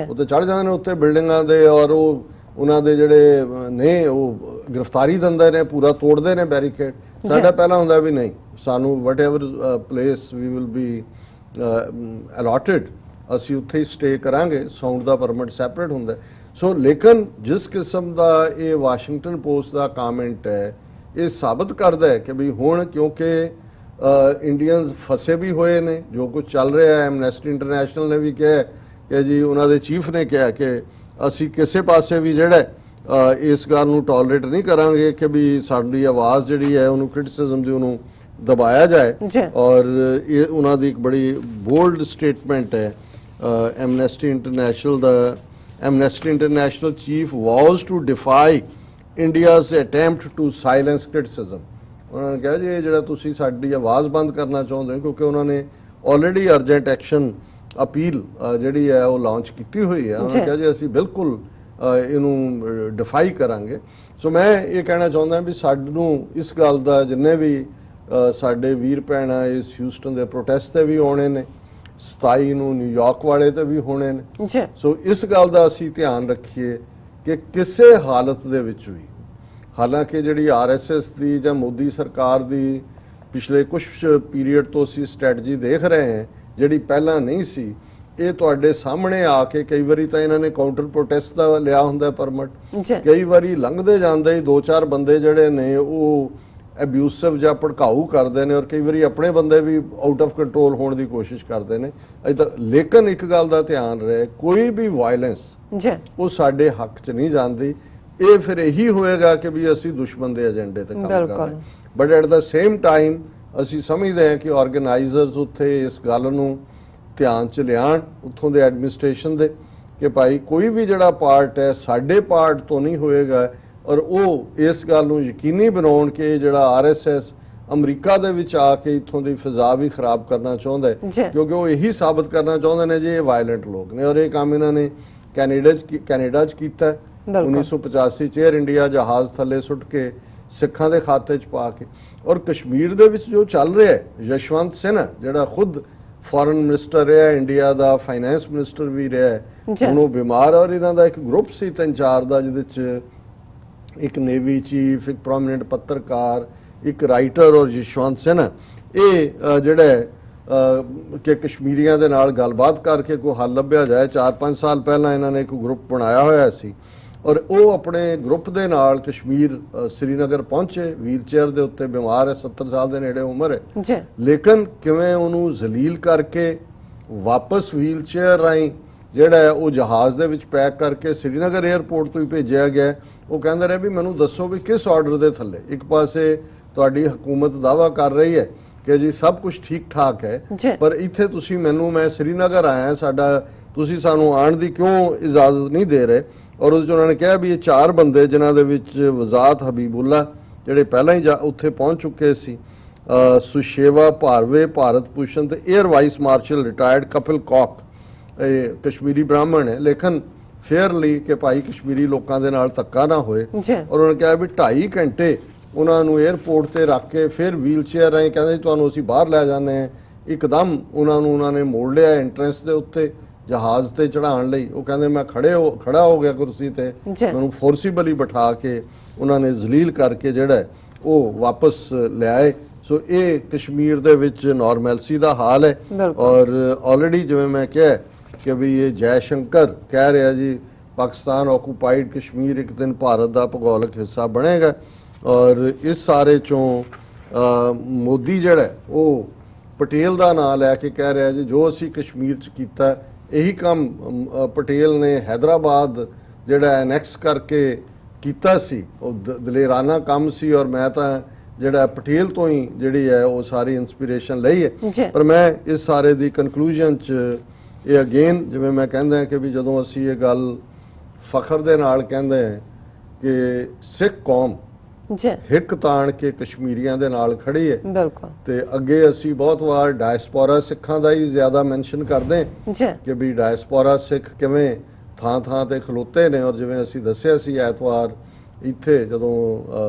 Speaker 2: ਉੱਤੇ ਚੜ ਜਾਂਦੇ ਨੇ ਉੱਤੇ ਬਿਲਡਿੰਗਾਂ ਦੇ, ਔਰ ਉਹ ਉਹਨਾਂ ਦੇ ਜਿਹੜੇ ਨੇ ਉਹ ਗ੍ਰਿਫਤਾਰੀ ਦਿੰਦੇ ਨੇ, ਪੂਰਾ ਤੋੜਦੇ ਨੇ ਬੈਰੀਕੇਡ। ਸਾਡਾ ਪਹਿਲਾਂ ਹੁੰਦਾ ਵੀ ਨਹੀਂ, ਸਾਨੂੰ whatever place we will be allotted ਅਸੀਂ ਉੱਥੇ ਹੀ ਸਟੇ ਕਰਾਂਗੇ, ਸਾਊਂਡ ਦਾ ਪਰਮਿਟ ਸੈਪਰੇਟ ਹੁੰਦਾ। ਸੋ ਲੇਕਿਨ ਜਿਸ ਕਿਸਮ ਦਾ ਇਹ ਵਾਸ਼ਿੰਗਟਨ ਪੋਸਟ ਦਾ ਕਮੈਂਟ ਹੈ ਇਹ ਸਾਬਤ ਕਰਦਾ ਹੈ ਕਿ ਵੀ ਹੁਣ ਕਿਉਂਕਿ ਇੰਡੀਅਨਸ ਫਸੇ ਵੀ ਹੋਏ ਨੇ, ਜੋ ਕੁਝ ਚੱਲ ਰਿਹਾ ਹੈ। ਐਮਨੈਸਟੀ ਇੰਟਰਨੈਸ਼ਨਲ ਨੇ ਵੀ ਕਿਹਾ ਕਿ ਜੀ ਉਹਨਾਂ ਦੇ ਚੀਫ ਨੇ ਕਿਹਾ ਕਿ ਅਸੀਂ ਕਿਸੇ ਪਾਸੇ ਵੀ ਜਿਹੜਾ ਇਸ ਗੱਲ ਨੂੰ ਟੋਲਰੇਟ ਨਹੀਂ ਕਰਾਂਗੇ ਕਿ ਵੀ ਸਾਡੀ ਆਵਾਜ਼ ਜਿਹੜੀ ਹੈ ਉਹਨੂੰ ਕ੍ਰਿਟਿਸਿਜ਼ਮ ਦੀ ਉਹਨੂੰ ਦਬਾਇਆ ਜਾਏ। ਔਰ ਇਹ ਉਹਨਾਂ ਦੀ ਇੱਕ ਬੜੀ ਬੋਲਡ ਸਟੇਟਮੈਂਟ ਹੈ ਐਮਨੈਸਟੀ ਇੰਟਰਨੈਸ਼ਨਲ ਦਾ। Amnesty International chief vows to defy India's attempt to silence criticism. ਉਹਨਾਂ ਨੇ ਕਿਹਾ ਜੀ ਇਹ ਜਿਹੜਾ ਤੁਸੀਂ ਸਾਡੀ ਆਵਾਜ਼ ਬੰਦ ਕਰਨਾ ਚਾਹੁੰਦੇ ਹੋ, ਕਿਉਂਕਿ ਉਹਨਾਂ ਨੇ ਆਲਰੇਡੀ ਅਰਜੈਂਟ ਐਕਸ਼ਨ ਅਪੀਲ ਜਿਹੜੀ ਹੈ ਉਹ ਲਾਂਚ ਕੀਤੀ ਹੋਈ ਹੈ। ਉਹਨਾਂ ਨੇ ਕਿਹਾ ਜੀ ਅਸੀਂ ਬਿਲਕੁਲ ਇਹਨੂੰ ਡਿਫਾਈ ਕਰਾਂਗੇ। ਸੋ ਮੈਂ ਇਹ ਕਹਿਣਾ ਚਾਹੁੰਦਾ ਵੀ ਸਾਨੂੰ ਇਸ ਗੱਲ ਦਾ ਜਿੰਨੇ ਵੀ ਸਾਡੇ ਵੀਰ ਭੈਣਾਂ ਇਸ ਹਿਊਸਟਨ ਦੇ ਪ੍ਰੋਟੈਸਟ ਤੇ ਵੀ ਆਉਣੇ ਨੇ, 27 ਨੂੰ ਨਿਊਯਾਰਕ ਵਾਲੇ ਤੇ ਵੀ ਹੋਣੇ ਨੇ। ਸੋ ਇਸ ਗੱਲ ਦਾ ਅਸੀਂ ਧਿਆਨ ਰੱਖੀਏ ਕਿ ਕਿਸੇ ਹਾਲਤ ਦੇ ਵਿੱਚ ਵੀ, ਹਾਲਾਂਕਿ ਜਿਹੜੀ RSS ਦੀ ਜਾਂ ਮੋਦੀ ਸਰਕਾਰ ਦੀ ਪਿਛਲੇ ਕੁਝ ਪੀਰੀਅਡ ਤੋਂ ਅਸੀਂ ਸਟ੍ਰੈਟਜੀ ਦੇਖ ਰਹੇ ਹਾਂ ਜਿਹੜੀ ਪਹਿਲਾਂ ਨਹੀਂ ਸੀ, ਇਹ ਤੁਹਾਡੇ ਸਾਹਮਣੇ ਆ ਕੇ ਕਈ ਵਾਰੀ ਤਾਂ ਇਹਨਾਂ ਨੇ ਕਾਊਂਟਰ ਪ੍ਰੋਟੈਸਟ ਦਾ ਲਿਆ ਹੁੰਦਾ ਪਰਮਿਟ, ਕਈ ਵਾਰੀ ਲੰਘਦੇ ਜਾਂਦੇ ਹੀ 2-4 ਬੰਦੇ ਜਿਹੜੇ ਨੇ ਉਹ ਅਬਿਊਸਿਵ ਜਾਂ ਭੜਕਾਊ ਕਰਦੇ ਨੇ, ਔਰ ਕਈ ਵਾਰੀ ਆਪਣੇ ਬੰਦੇ ਵੀ ਆਊਟ ਆਫ ਕੰਟਰੋਲ ਹੋਣ ਦੀ ਕੋਸ਼ਿਸ਼ ਕਰਦੇ ਨੇ ਅਜੇ ਤੱਕ। ਲੇਕਿਨ ਇੱਕ ਗੱਲ ਦਾ ਧਿਆਨ ਰਹੇ, ਕੋਈ ਵੀ ਵਾਇਲੈਂਸ ਉਹ ਸਾਡੇ ਹੱਕ 'ਚ ਨਹੀਂ ਜਾਂਦੀ। ਇਹ ਫਿਰ ਇਹੀ ਹੋਏਗਾ ਕਿ ਵੀ ਅਸੀਂ ਦੁਸ਼ਮਣ ਦੇ ਏਜੰਡੇ ਤੇ ਕੰਮ ਕਰ ਰਹੇ। But at the same time ਅਸੀਂ ਸਮਝਦੇ ਹਾਂ ਕਿ ਆਰਗੇਨਾਈਜ਼ਰਸ ਉੱਥੇ ਇਸ ਗੱਲ ਨੂੰ ਧਿਆਨ 'ਚ ਲਿਆਉਣ, ਉੱਥੋਂ ਦੇ ਐਡਮਿਨਿਸਟ੍ਰੇਸ਼ਨ ਦੇ, ਕਿ ਭਾਈ ਕੋਈ ਵੀ ਜਿਹੜਾ ਪਾਰਟ ਹੈ ਸਾਡੇ ਪਾਰਟ ਤੋਂ ਨਹੀਂ ਹੋਏਗਾ। ਔਰ ਉਹ ਇਸ ਗੱਲ ਨੂੰ ਯਕੀਨੀ ਬਣਾਉਣ ਕਿ ਜਿਹੜਾ RSS ਅਮਰੀਕਾ ਦੇ ਵਿੱਚ ਆ ਕੇ ਇੱਥੋਂ ਦੀ ਫਿਜ਼ਾ ਵੀ ਖਰਾਬ ਕਰਨਾ ਚਾਹੁੰਦਾ ਹੈ, ਕਿਉਂਕਿ ਉਹ ਇਹੀ ਸਾਬਤ ਕਰਨਾ ਚਾਹੁੰਦੇ ਨੇ ਜੀ ਇਹ ਵਾਇਲੈਂਟ ਲੋਕ ਨੇ। ਔਰ ਇਹ ਕੰਮ ਇਹਨਾਂ ਨੇ ਕੈਨੇਡਾ 'ਚ ਕੀਤਾ 1985 ਚ ਏਅਰ ਇੰਡੀਆ ਜਹਾਜ਼ ਥੱਲੇ ਸੁੱਟ ਕੇ ਸਿੱਖਾਂ ਦੇ ਖਾਤੇ 'ਚ ਪਾ ਕੇ। ਔਰ ਕਸ਼ਮੀਰ ਦੇ ਵਿੱਚ ਜੋ ਚੱਲ ਰਿਹਾ ਹੈ, ਯਸ਼ਵੰਤ ਸਿਨਹਾ ਜਿਹੜਾ ਖੁਦ ਫੋਰਨ ਮਿਨਿਸਟਰ ਰਿਹਾ ਇੰਡੀਆ ਦਾ, ਫਾਈਨੈਂਸ ਮਿਨਿਸਟਰ ਵੀ ਰਿਹਾ, ਹੁਣ ਉਹ ਬਿਮਾਰ। ਔਰ ਇਹਨਾਂ ਦਾ ਇੱਕ ਗਰੁੱਪ ਸੀ 3-4 ਦਾ, ਜਿਹਦੇ 'ਚ ਇੱਕ ਨੇਵੀ ਚੀਫ, ਇੱਕ ਪ੍ਰੋਮਿਨੈਂਟ ਪੱਤਰਕਾਰ, ਇੱਕ ਰਾਈਟਰ ਔਰ ਯਸ਼ਵੰਤ ਸਿਨਹਾ। ਇਹ ਜਿਹੜਾ ਕਿ ਕਸ਼ਮੀਰੀਆਂ ਦੇ ਨਾਲ ਗੱਲਬਾਤ ਕਰਕੇ ਕੋਈ ਹੱਲ ਲੱਭਿਆ ਜਾਏ। 4-5 ਸਾਲ ਪਹਿਲਾਂ ਇਹਨਾਂ ਨੇ ਇੱਕ ਗਰੁੱਪ ਬਣਾਇਆ ਹੋਇਆ ਸੀ ਔਰ ਉਹ ਆਪਣੇ ਗਰੁੱਪ ਦੇ ਨਾਲ ਕਸ਼ਮੀਰ ਸ੍ਰੀਨਗਰ ਪਹੁੰਚੇ, ਵੀਲ ਚੇਅਰ ਦੇ ਉੱਤੇ, ਬਿਮਾਰ ਹੈ, 70 ਸਾਲ ਦੇ ਨੇੜੇ ਉਮਰ ਹੈ, ਲੇਕਿਨ ਕਿਵੇਂ ਉਹਨੂੰ ਜ਼ਲੀਲ ਕਰਕੇ ਵਾਪਸ ਵੀਲ ਚੇਅਰ ਰਾਹੀਂ ਜਿਹੜਾ ਹੈ ਉਹ ਜਹਾਜ਼ ਦੇ ਵਿੱਚ ਪੈਕ ਕਰਕੇ ਸ੍ਰੀਨਗਰ 에ਅਰਪੋਰਟ ਤੋਂ ਹੀ ਭੇਜਿਆ ਗਿਆ। ਉਹ ਕਹਿੰਦੇ ਰਹੇ ਵੀ ਮੈਨੂੰ ਦੱਸੋ ਵੀ ਕਿਸ ਆਰਡਰ ਦੇ ਥੱਲੇ। ਇੱਕ ਪਾਸੇ ਤੁਹਾਡੀ ਹਕੂਮਤ ਦਾਅਵਾ ਕਰ ਰਹੀ ਹੈ ਕਿ ਜੀ ਸਭ ਕੁਝ ਠੀਕ ਠਾਕ ਹੈ,
Speaker 1: ਜੀ।
Speaker 2: ਪਰ ਇੱਥੇ ਤੁਸੀਂ ਮੈਨੂੰ, ਮੈਂ ਸ੍ਰੀਨਗਰ ਆਇਆ, ਸਾਡਾ ਤੁਸੀਂ ਸਾਨੂੰ ਆਉਣ ਦੀ ਕਿਉਂ ਇਜਾਜ਼ਤ ਨਹੀਂ ਦੇ ਰਹੇ। ਔਰ ਉਹਦੇ 'ਚ ਉਹਨਾਂ ਨੇ ਕਿਹਾ ਵੀ ਇਹ 4 ਬੰਦੇ ਜਿਨ੍ਹਾਂ ਦੇ ਵਿੱਚ ਵਜ਼ਾਤ ਹਬੀਬੁੱਲਾ ਜਿਹੜੇ ਪਹਿਲਾਂ ਹੀ ਉੱਥੇ ਪਹੁੰਚ ਚੁੱਕੇ ਸੀ, ਸੁਸ਼ੇਵਾ ਭਾਰਵੇ, ਭਾਰਤ ਭੂਸ਼ਣ ਤੇ air vice marshal retired Kapil Kak, ਇਹ ਕਸ਼ਮੀਰੀ ਬ੍ਰਾਹਮਣ ਹੈ, ਲੇਕਿਨ ਫੇਅਰਲੀ ਕਿ ਭਾਈ ਕਸ਼ਮੀਰੀ ਲੋਕਾਂ ਦੇ ਨਾਲ ਧੱਕਾ ਨਾ ਹੋਏ। ਔਰ ਉਹਨਾਂ ਨੇ ਕਿਹਾ ਵੀ 2.5 ਘੰਟੇ ਉਹਨਾਂ ਨੂੰ 에ਅਰਪੋਰਟ ਤੇ ਰੱਖ ਕੇ ਫਿਰ ਵੀਲ ਚੇਅਰ ਰਾਹੀਂ ਕਹਿੰਦੇ ਤੁਹਾਨੂੰ ਅਸੀਂ ਬਾਹਰ ਲੈ ਜਾਂਦੇ ਹਾਂ। ਇੱਕਦਮ ਉਹਨਾਂ ਨੇ ਮੋੜ ਲਿਆ ਐਂਟਰੈਂਸ ਦੇ ਉੱਤੇ ਜਹਾਜ਼ ਤੇ ਚੜਾਉਣ ਲਈ। ਉਹ ਕਹਿੰਦੇ ਮੈਂ ਖੜਾ ਹੋ ਗਿਆ ਕੁਰਸੀ ਤੇ, ਮੈਨੂੰ ਫੋਰਸੀਬਲੀ ਬਿਠਾ ਕੇ ਉਹਨਾਂ ਨੇ ਜ਼ਲੀਲ ਕਰਕੇ ਜਿਹੜਾ ਉਹ ਵਾਪਸ ਲਿਆਏ। ਸੋ ਇਹ ਕਸ਼ਮੀਰ ਦੇ ਵਿੱਚ ਨਾਰਮੈਲਸੀ ਦਾ ਹਾਲ ਹੈ। ਔਰ ਆਲਰੇਡੀ ਜਿਵੇਂ ਮੈਂ ਕਿਹਾ ਕਿ ਵੀ ਇਹ ਜੈ ਸ਼ੰਕਰ ਕਹਿ ਰਿਹਾ ਜੀ ਪਾਕਿਸਤਾਨ ਆਕੂਪਾਈਡ ਕਸ਼ਮੀਰ ਇੱਕ ਦਿਨ ਭਾਰਤ ਦਾ ਭੂਗੋਲਿਕ ਹਿੱਸਾ ਬਣੇਗਾ। ਔਰ ਇਸ ਸਾਰੇ ਚੋਂ ਮੋਦੀ ਜਿਹੜਾ ਉਹ ਪਟੇਲ ਦਾ ਨਾਂ ਲੈ ਕੇ ਕਹਿ ਰਿਹਾ ਜੀ ਜੋ ਅਸੀਂ ਕਸ਼ਮੀਰ 'ਚ ਕੀਤਾ ਇਹੀ ਕੰਮ ਪਟੇਲ ਨੇ ਹੈਦਰਾਬਾਦ ਜਿਹੜਾ ਐਨੈਕਸ ਕਰਕੇ ਕੀਤਾ ਸੀ, ਉਹ ਦਲੇਰਾਨਾ ਕੰਮ ਸੀ। ਔਰ ਮੈਂ ਤਾਂ ਜਿਹੜਾ ਪਟੇਲ ਤੋਂ ਹੀ ਜਿਹੜੀ ਹੈ ਉਹ ਸਾਰੀ ਇਨਸਪੀਰੇਸ਼ਨ ਲਈ ਹੈ। ਪਰ ਮੈਂ ਇਸ ਸਾਰੇ ਦੀ ਕਨਕਲੂਜਨ 'ਚ ਇਹ ਅਗੇਨ ਜਿਵੇਂ ਮੈਂ ਕਹਿੰਦਾ ਕਿ ਵੀ ਜਦੋਂ ਅਸੀਂ ਇਹ ਗੱਲ ਫਖਰ ਦੇ ਨਾਲ ਕਹਿੰਦੇ ਹਾਂ ਕਿ ਸਿੱਖ ਕੌਮ ਹਿੱਕ ਤਾਣ ਕੇ ਕਸ਼ਮੀਰੀਆਂ ਦੇ ਨਾਲ ਖੜੀ ਹੈ, ਬਿਲਕੁਲ, ਤੇ ਅੱਗੇ ਅਸੀਂ ਬਹੁਤ ਵਾਰ ਡਾਇਸਪੋਰਾ ਸਿੱਖਾਂ ਦਾ ਹੀ ਜ਼ਿਆਦਾ ਮੈਂਸ਼ਨ ਕਰਦੇ ਕਿ ਵੀ ਡਾਇਸਪੋਰਾ ਸਿੱਖ ਕਿਵੇਂ ਥਾਂ ਥਾਂ ਤੇ ਖਲੋਤੇ ਨੇ। ਔਰ ਜਿਵੇਂ ਅਸੀਂ ਦੱਸਿਆ ਸੀ ਐਤਵਾਰ ਇੱਥੇ ਜਦੋਂ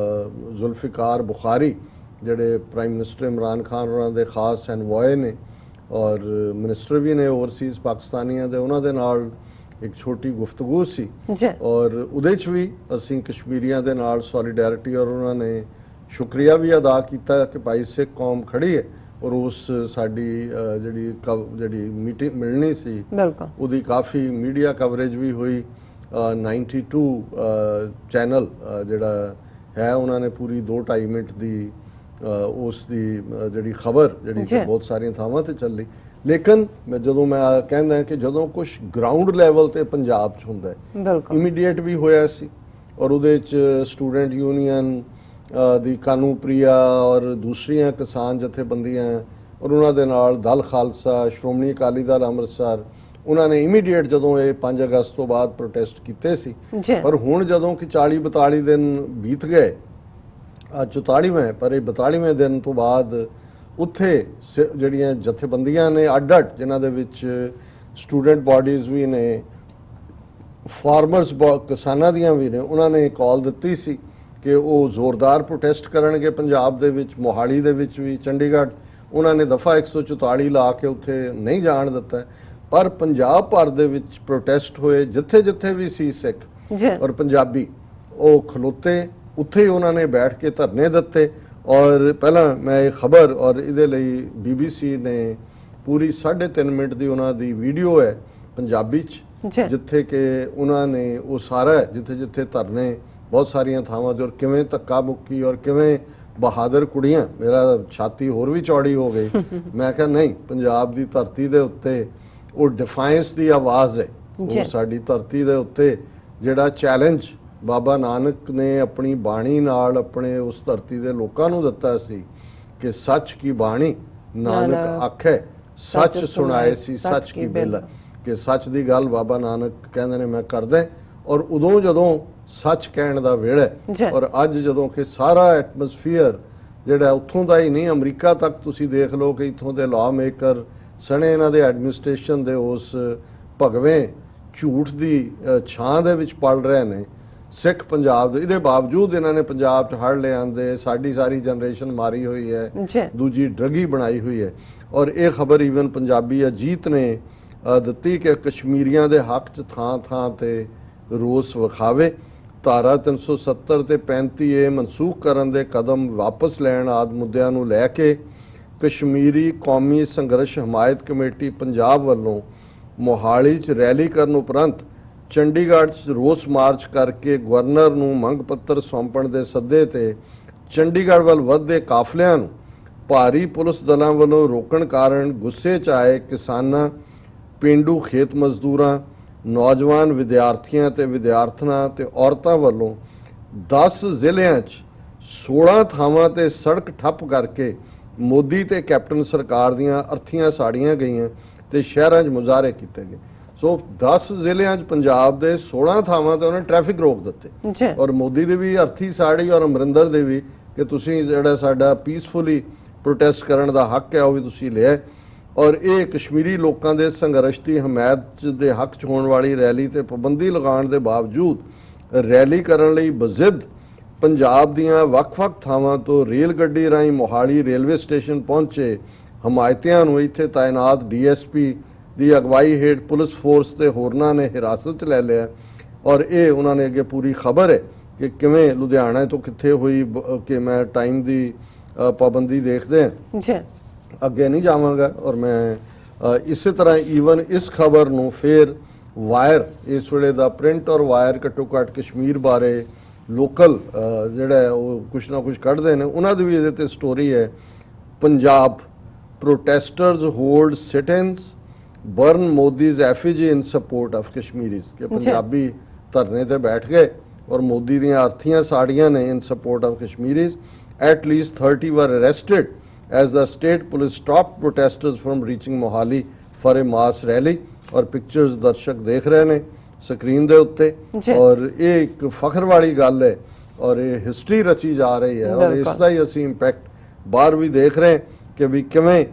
Speaker 2: ਜ਼ੁਲਫਿਕਾਰ ਬੁਖਾਰੀ ਜਿਹੜੇ ਪ੍ਰਾਈਮ ਮਿਨਿਸਟਰ ਇਮਰਾਨ ਖਾਨ ਉਹਨਾਂ ਦੇ ਖਾਸ ਐਨਵੋਏ ਨੇ ਔਰ ਮਿਨਿਸਟਰ ਵੀ ਨੇ ਓਵਰਸੀਜ਼ ਪਾਕਿਸਤਾਨੀਆਂ ਦੇ, ਉਹਨਾਂ ਦੇ ਨਾਲ ਇੱਕ ਛੋਟੀ ਗੁਫ਼ਤਗੂ ਸੀ। ਔਰ ਉਹਦੇ 'ਚ ਵੀ ਅਸੀਂ ਕਸ਼ਮੀਰੀਆਂ ਦੇ ਨਾਲ ਸੋਲੀਡੈਰਿਟੀ ਔਰ ਉਹਨਾਂ ਨੇ ਸ਼ੁਕਰੀਆ ਵੀ ਅਦਾ ਕੀਤਾ ਕਿ ਭਾਈ ਸਿੱਖ ਕੌਮ ਖੜੀ ਹੈ। ਔਰ ਉਸ ਸਾਡੀ ਜਿਹੜੀ ਮੀਟਿੰਗ ਮਿਲਣੀ ਸੀ ਉਹਦੀ ਕਾਫੀ ਮੀਡੀਆ ਕਵਰੇਜ ਵੀ ਹੋਈ। 92 ਚੈਨਲ ਜਿਹੜਾ ਹੈ ਉਹਨਾਂ ਨੇ ਪੂਰੀ 2-2.5 ਮਿੰਟ ਦੀ ਉਸ ਦੀ ਜਿਹੜੀ ਖਬਰ ਜਿਹੜੀ ਬਹੁਤ ਸਾਰੀਆਂ ਥਾਵਾਂ ਤੇ ਚੱਲੀ। ਲੇਕਿਨ ਜਦੋਂ ਮੈਂ ਕਹਿੰਦਾ ਕਿ ਜਦੋਂ ਕੁਝ ਗਰਾਊਂਡ ਲੈਵਲ ਤੇ ਪੰਜਾਬ 'ਚ ਹੁੰਦਾ ਇਮੀਡੀਏਟ ਵੀ ਹੋਇਆ ਸੀ। ਔਰ ਉਹਦੇ 'ਚ ਸਟੂਡੈਂਟ ਯੂਨੀਅਨ ਦੀ ਕਾਨੂੰਪ੍ਰਿਆ ਔਰ ਦੂਸਰੀਆਂ ਕਿਸਾਨ ਜਥੇਬੰਦੀਆਂ ਔਰ ਉਹਨਾਂ ਦੇ ਨਾਲ ਦਲ ਖਾਲਸਾ, ਸ਼੍ਰੋਮਣੀ ਅਕਾਲੀ ਦਲ ਅੰਮ੍ਰਿਤਸਰ, ਉਹਨਾਂ ਨੇ ਇਮੀਡੀਏਟ ਜਦੋਂ ਇਹ 5 ਅਗਸਤ ਤੋਂ ਬਾਅਦ ਪ੍ਰੋਟੈਸਟ ਕੀਤੇ ਸੀ। ਪਰ ਹੁਣ ਜਦੋਂ ਕਿ 40-42 ਦਿਨ ਬੀਤ ਗਏ, ਅੱਜ 44ਵਾਂ, ਪਰ ਇਹ 42ਵੇਂ ਦਿਨ ਤੋਂ ਬਾਅਦ ਉੱਥੇ ਜਿਹੜੀਆਂ ਜਥੇਬੰਦੀਆਂ ਨੇ ਅੱਡ-ਅੱਡ ਜਿਨ੍ਹਾਂ ਦੇ ਵਿੱਚ ਸਟੂਡੈਂਟ ਬਾਡੀਜ਼ ਵੀ ਨੇ, ਫਾਰਮਰਸ ਕਿਸਾਨਾਂ ਦੀਆਂ ਵੀ ਨੇ, ਉਹਨਾਂ ਨੇ ਕਾਲ ਦਿੱਤੀ ਸੀ ਕਿ ਉਹ ਜ਼ੋਰਦਾਰ ਪ੍ਰੋਟੈਸਟ ਕਰਨਗੇ ਪੰਜਾਬ ਦੇ ਵਿੱਚ, ਮੋਹਾਲੀ ਦੇ ਵਿੱਚ ਵੀ, ਚੰਡੀਗੜ੍ਹ। ਉਹਨਾਂ ਨੇ ਦਫਾ 144 ਲਾ ਕੇ ਉੱਥੇ ਨਹੀਂ ਜਾਣ ਦਿੱਤਾ। ਪਰ ਪੰਜਾਬ ਭਰ ਦੇ ਵਿੱਚ ਪ੍ਰੋਟੈਸਟ ਹੋਏ, ਜਿੱਥੇ ਵੀ ਸੀ ਸਿੱਖ ਔਰ ਪੰਜਾਬੀ ਉਹ ਖਲੋਤੇ, ਉੱਥੇ ਹੀ ਉਹਨਾਂ ਨੇ ਬੈਠ ਕੇ ਧਰਨੇ ਦਿੱਤੇ। ਔਰ ਪਹਿਲਾਂ ਮੈਂ ਇਹ ਖਬਰ ਔਰ ਇਹਦੇ ਲਈ BBC ਨੇ ਪੂਰੀ 3.5 ਮਿੰਟ ਦੀ ਉਹਨਾਂ ਦੀ ਵੀਡੀਓ ਹੈ ਪੰਜਾਬੀ 'ਚ, ਜਿੱਥੇ ਕਿ ਉਹਨਾਂ ਨੇ ਉਹ ਸਾਰਾ ਜਿੱਥੇ ਧਰਨੇ ਬਹੁਤ ਸਾਰੀਆਂ ਥਾਵਾਂ ਤੇ ਔਰ ਕਿਵੇਂ ਧੱਕਾ ਮੁੱਕੀ ਔਰ ਕਿਵੇਂ ਬਹਾਦਰ ਕੁੜੀਆਂ, ਮੇਰਾ ਛਾਤੀ ਹੋਰ ਵੀ ਚੌੜੀ ਹੋ ਗਈ। ਮੈਂ ਕਿਹਾ ਨਹੀਂ, ਪੰਜਾਬ ਦੀ ਧਰਤੀ ਦੇ ਉੱਤੇ ਉਹ ਡਿਫਾਈਂਸ ਦੀ ਆਵਾਜ਼ ਹੈ। ਉਹ ਸਾਡੀ ਧਰਤੀ ਦੇ ਉੱਤੇ ਜਿਹੜਾ ਚੈਲੰਜ ਬਾਬਾ ਨਾਨਕ ਨੇ ਆਪਣੀ ਬਾਣੀ ਨਾਲ ਆਪਣੇ ਉਸ ਧਰਤੀ ਦੇ ਲੋਕਾਂ ਨੂੰ ਦਿੱਤਾ ਸੀ ਕਿ ਸੱਚ ਕੀ ਬਾਣੀ ਨਾਨਕ ਆਖੇ, ਸੱਚ ਸੁਣਾਏ ਸੀ ਸੱਚ ਕੀ ਬਿਲ, ਕਿ ਸੱਚ ਦੀ ਗੱਲ ਬਾਬਾ ਨਾਨਕ ਕਹਿੰਦੇ ਨੇ ਮੈਂ ਕਰਦਾ। ਔਰ ਉਦੋਂ ਜਦੋਂ ਸੱਚ ਕਹਿਣ ਦਾ ਵੇਲਾ, ਔਰ ਅੱਜ ਜਦੋਂ ਕਿ ਸਾਰਾ ਐਟਮੋਸਫੀਅਰ ਜਿਹੜਾ ਉੱਥੋਂ ਦਾ ਹੀ ਨਹੀਂ, ਅਮਰੀਕਾ ਤੱਕ ਤੁਸੀਂ ਦੇਖ ਲਓ ਕਿ ਇੱਥੋਂ ਦੇ ਲਾਅ ਮੇਕਰ ਸਣੇ ਇਹਨਾਂ ਦੇ ਐਡਮਿਨਿਸਟ੍ਰੇਸ਼ਨ ਦੇ ਉਸ ਭਗਵੇਂ ਝੂਠ ਦੀ ਛਾਂ ਦੇ ਵਿੱਚ ਪਲ ਰਹੇ ਨੇ ਸਿੱਖ ਪੰਜਾਬ ਦੇ। ਇਹਦੇ ਬਾਵਜੂਦ ਇਹਨਾਂ ਨੇ ਪੰਜਾਬ 'ਚ ਹੜ੍ਹ ਲਿਆਂਦੇ, ਸਾਡੀ ਸਾਰੀ ਜਨਰੇਸ਼ਨ ਮਾਰੀ ਹੋਈ ਹੈ, ਦੂਜੀ ਡਰਗੀ ਬਣਾਈ ਹੋਈ ਹੈ। ਔਰ ਇਹ ਖਬਰ ਈਵਨ ਪੰਜਾਬੀ ਅਜੀਤ ਨੇ ਦਿੱਤੀ ਕਿ ਕਸ਼ਮੀਰੀਆਂ ਦੇ ਹੱਕ 'ਚ ਥਾਂ ਤੇ ਰੋਸ ਵਿਖਾਵੇ। ਧਾਰਾ 370 ਤੇ 35A ਮਨਸੂਖ ਕਰਨ ਦੇ ਕਦਮ ਵਾਪਸ ਲੈਣ ਆਦਿ ਮੁੱਦਿਆਂ ਨੂੰ ਲੈ ਕੇ ਕਸ਼ਮੀਰੀ ਕੌਮੀ ਸੰਘਰਸ਼ ਹਮਾਇਤ ਕਮੇਟੀ ਪੰਜਾਬ ਵੱਲੋਂ ਮੋਹਾਲੀ 'ਚ ਰੈਲੀ ਕਰਨ ਉਪਰੰਤ ਚੰਡੀਗੜ੍ਹ 'ਚ ਰੋਸ ਮਾਰਚ ਕਰਕੇ ਗਵਰਨਰ ਨੂੰ ਮੰਗ ਪੱਤਰ ਸੌਂਪਣ ਦੇ ਸੱਦੇ ਤੇ ਚੰਡੀਗੜ੍ਹ ਵੱਲ ਵਧਦੇ ਕਾਫਲਿਆਂ ਨੂੰ ਭਾਰੀ ਪੁਲਿਸ ਦਲਾਂ ਵੱਲੋਂ ਰੋਕਣ ਕਾਰਨ ਗੁੱਸੇ 'ਚ ਆਏ ਕਿਸਾਨਾਂ, ਪੇਂਡੂ ਖੇਤ ਮਜ਼ਦੂਰਾਂ, ਨੌਜਵਾਨ ਵਿਦਿਆਰਥੀਆਂ ਤੇ ਵਿਦਿਆਰਥਣਾਂ ਤੇ ਔਰਤਾਂ ਵੱਲੋਂ 10 ਜ਼ਿਲ੍ਹਿਆਂ 'ਚ 16 ਥਾਵਾਂ ਤੇ ਸੜਕ ਠੱਪ ਕਰਕੇ ਮੋਦੀ ਤੇ ਕੈਪਟਨ ਸਰਕਾਰ ਦੀਆਂ ਅਰਥੀਆਂ ਸਾੜੀਆਂ ਗਈਆਂ ਤੇ ਸ਼ਹਿਰਾਂ 'ਚ ਮੁਜ਼ਾਹਰੇ ਕੀਤੇ ਗਏ। ਸੋ 10 ਜ਼ਿਲ੍ਹਿਆਂ 'ਚ ਪੰਜਾਬ ਦੇ 16 ਥਾਵਾਂ ਤੇ ਉਹਨੇ ਟ੍ਰੈਫਿਕ ਰੋਕ ਦਿੱਤੇ
Speaker 1: ਜੀ
Speaker 2: ਔਰ ਮੋਦੀ ਦੀ ਵੀ ਅਰਥੀ ਸਾੜੀ ਔਰ ਅਮਰਿੰਦਰ ਦੇ ਵੀ ਕਿ ਤੁਸੀਂ ਜਿਹੜਾ ਸਾਡਾ ਪੀਸਫੁਲੀ ਪ੍ਰੋਟੈਸਟ ਕਰਨ ਦਾ ਹੱਕ ਹੈ ਉਹ ਵੀ ਤੁਸੀਂ ਲਿਆ। ਔਰ ਇਹ ਕਸ਼ਮੀਰੀ ਲੋਕਾਂ ਦੇ ਸੰਘਰਸ਼ ਦੀ ਹਮਾਇਤ ਦੇ ਹੱਕ 'ਚ ਹੋਣ ਵਾਲੀ ਰੈਲੀ ਤੇ ਪਾਬੰਦੀ ਲਗਾਉਣ ਦੇ ਬਾਵਜੂਦ ਰੈਲੀ ਕਰਨ ਲਈ ਬਜ਼ਿੱਦ ਪੰਜਾਬ ਦੀਆਂ ਵੱਖ-ਵੱਖ ਥਾਵਾਂ ਤੋਂ ਰੇਲ ਗੱਡੀ ਰਾਹੀਂ ਮੋਹਾਲੀ ਰੇਲਵੇ ਸਟੇਸ਼ਨ ਪਹੁੰਚੇ ਹਮਾਇਤੀਆਂ ਨੂੰ ਇੱਥੇ ਤਾਇਨਾਤ ਡੀਐਸਪੀ ਦੀ ਅਗਵਾਈ ਹੇਠ ਪੁਲਿਸ ਫੋਰਸ ਤੇ ਹੋਰਨਾਂ ਨੇ ਹਿਰਾਸਤ 'ਚ ਲੈ ਲਿਆ। ਔਰ ਇਹ ਉਹਨਾਂ ਨੇ ਅੱਗੇ ਪੂਰੀ ਖਬਰ ਹੈ ਕਿ ਕਿਵੇਂ ਲੁਧਿਆਣਾ ਤੋਂ ਕਿੱਥੇ ਹੋਈ ਕਿ ਮੈਂ ਟਾਈਮ ਦੀ ਪਾਬੰਦੀ ਦੇਖਦੇ ਹਾਂ
Speaker 1: ਜੀ
Speaker 2: ਅੱਗੇ ਨਹੀਂ ਜਾਵਾਂਗਾ। ਔਰ ਮੈਂ ਇਸੇ ਤਰ੍ਹਾਂ ਈਵਨ ਇਸ ਖਬਰ ਨੂੰ ਫਿਰ ਵਾਇਰ ਇਸ ਵੇਲੇ ਦਾ ਪ੍ਰਿੰਟ ਔਰ ਵਾਇਰ ਘੱਟੋ ਘੱਟ ਕਸ਼ਮੀਰ ਬਾਰੇ ਲੋਕਲ ਜਿਹੜਾ ਉਹ ਕੁਛ ਨਾ ਕੁਛ ਕੱਢਦੇ ਨੇ ਉਹਨਾਂ ਦੀ ਵੀ ਇਹਦੇ ਤੇ ਸਟੋਰੀ ਹੈ। Punjab protesters hold sit ins burn Modi's effigy in support of Kashmiris ਕਿ ਪੰਜਾਬੀ ਧਰਨੇ ਤੇ ਬੈਠ ਗਏ ਔਰ ਮੋਦੀ ਦੀਆਂ ਅਰਥੀਆਂ ਸਾੜੀਆਂ ਨੇ ਇਨ support of ਕਸ਼ਮੀਰੀਜ਼। At least 30 were arrested as the state police stopped protesters from reaching Mohali for a mass rally। और पिक्चर्स दर्शक देख रहे ने स्क्रीन दे उत्ते और ये एक फखर वाली गल है और ये हिस्ट्री रची जा रही है और इसका ही ਅਸੀਂ ਇੰਪੈਕਟ ਬਾਹਰ ਵੀ ਦੇਖ ਰਹੇ ਕਿ ਵੀ ਕਿਵੇਂ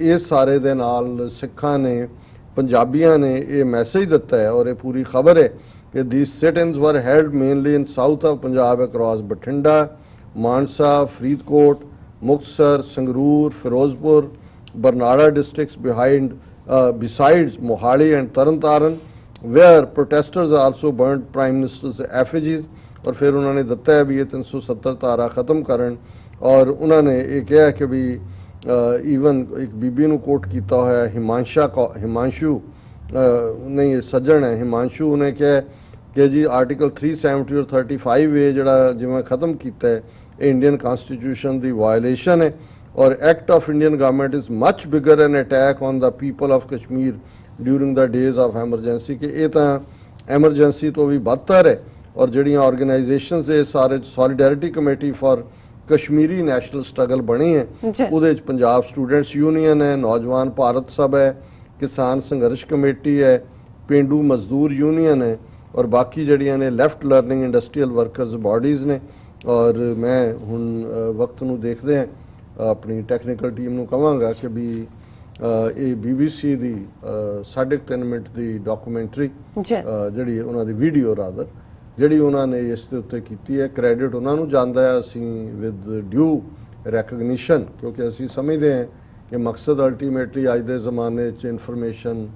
Speaker 2: ਇਸ ਸਾਰੇ ਦੇ ਨਾਲ ਸਿੱਖਾਂ ਨੇ ਪੰਜਾਬੀਆਂ ਨੇ ਇਹ ਮੈਸੇਜ ਦਿੱਤਾ ਹੈ ਔਰ ਇਹ ਪੂਰੀ ਖਬਰ ਹੈ ਕਿ these sit-ins were held mainly in south of Punjab across Batinda, Mansa, Faridkot, Muktsar, Sangrur, Firozpur, Barnala districts besides Mohali and Tarantaran, where protesters also burnt Prime Minister's effigies। और फिर उन्होंने ਦਿੱਤਾ है भी ये 370 धारा ख़त्म ਕਰਨ और उन्होंने ये कहा कि भी ਈਵਨ ਇੱਕ ਬੀਬੀ ਨੂੰ ਕੋਟ ਕੀਤਾ ਹੋਇਆ ਹਿਮਾਂਸ਼ੂ ਨਹੀਂ ਸੱਜਣ ਹੈ ਹਿਮਾਂਸ਼ੂ ਨੇ ਕਿਹਾ ਕਿ ਜੀ ਆਰਟੀਕਲ 370 ਔਰ 35 ਇਹ ਜਿਹੜਾ ਜਿਵੇਂ ਖਤਮ ਕੀਤਾ ਹੈ ਇਹ ਇੰਡੀਅਨ ਕਨਸਟੀਟਿਊਸ਼ਨ ਦੀ ਵਾਇਲੇਸ਼ਨ ਹੈ ਔਰ act of Indian government is much bigger N attack on the people of Kashmir during the days of emergency ਕਿ ਇਹ ਤਾਂ ਐਮਰਜੈਂਸੀ ਤੋਂ ਵੀ ਬਦਤਰ ਹੈ ਔਰ ਜਿਹੜੀਆਂ ਆਰਗੇਨਾਈਜੇਸ਼ਨਸ ਇਹ ਸਾਰੇ solidarity committee for Kashmiri national struggle बनी है ਉਹਦੇ ਚ पंजाब स्टूडेंट्स यूनियन है नौजवान भारत सब है किसान संघर्ष कमेटी है पेंडू मजदूर यूनियन है और बाकी जड़ियां ने left learning industrial workers bodies ने। और मैं हुण वक्त नूं देखदे हैं अपनी टैक्नीकल टीम नूं कहांगा कि भी ਇਹ BBC ਦੀ 3.5 ਮਿੰਟ ਦੀ ਡਾਕੂਮੈਂਟਰੀ ਜਿਹੜੀ ਉਹਨਾਂ ਦੀ ਵੀਡੀਓ ਰਾਦਰ ਜਿਹੜੀ ਉਹਨਾਂ ਨੇ ਇਸ ਦੇ ਉੱਤੇ ਕੀਤੀ ਹੈ ਕ੍ਰੈਡਿਟ ਉਹਨਾਂ ਨੂੰ ਜਾਂਦਾ ਹੈ ਅਸੀਂ ਵਿਦ ਡਿਊ ਰੈਕਗਨੀਸ਼ਨ ਕਿਉਂਕਿ ਅਸੀਂ ਸਮਝਦੇ ਹਾਂ ਕਿ ਮਕਸਦ ਅਲਟੀਮੇਟਲੀ ਅੱਜ ਦੇ ਜ਼ਮਾਨੇ 'ਚ ਇਨਫੋਰਮੇਸ਼ਨ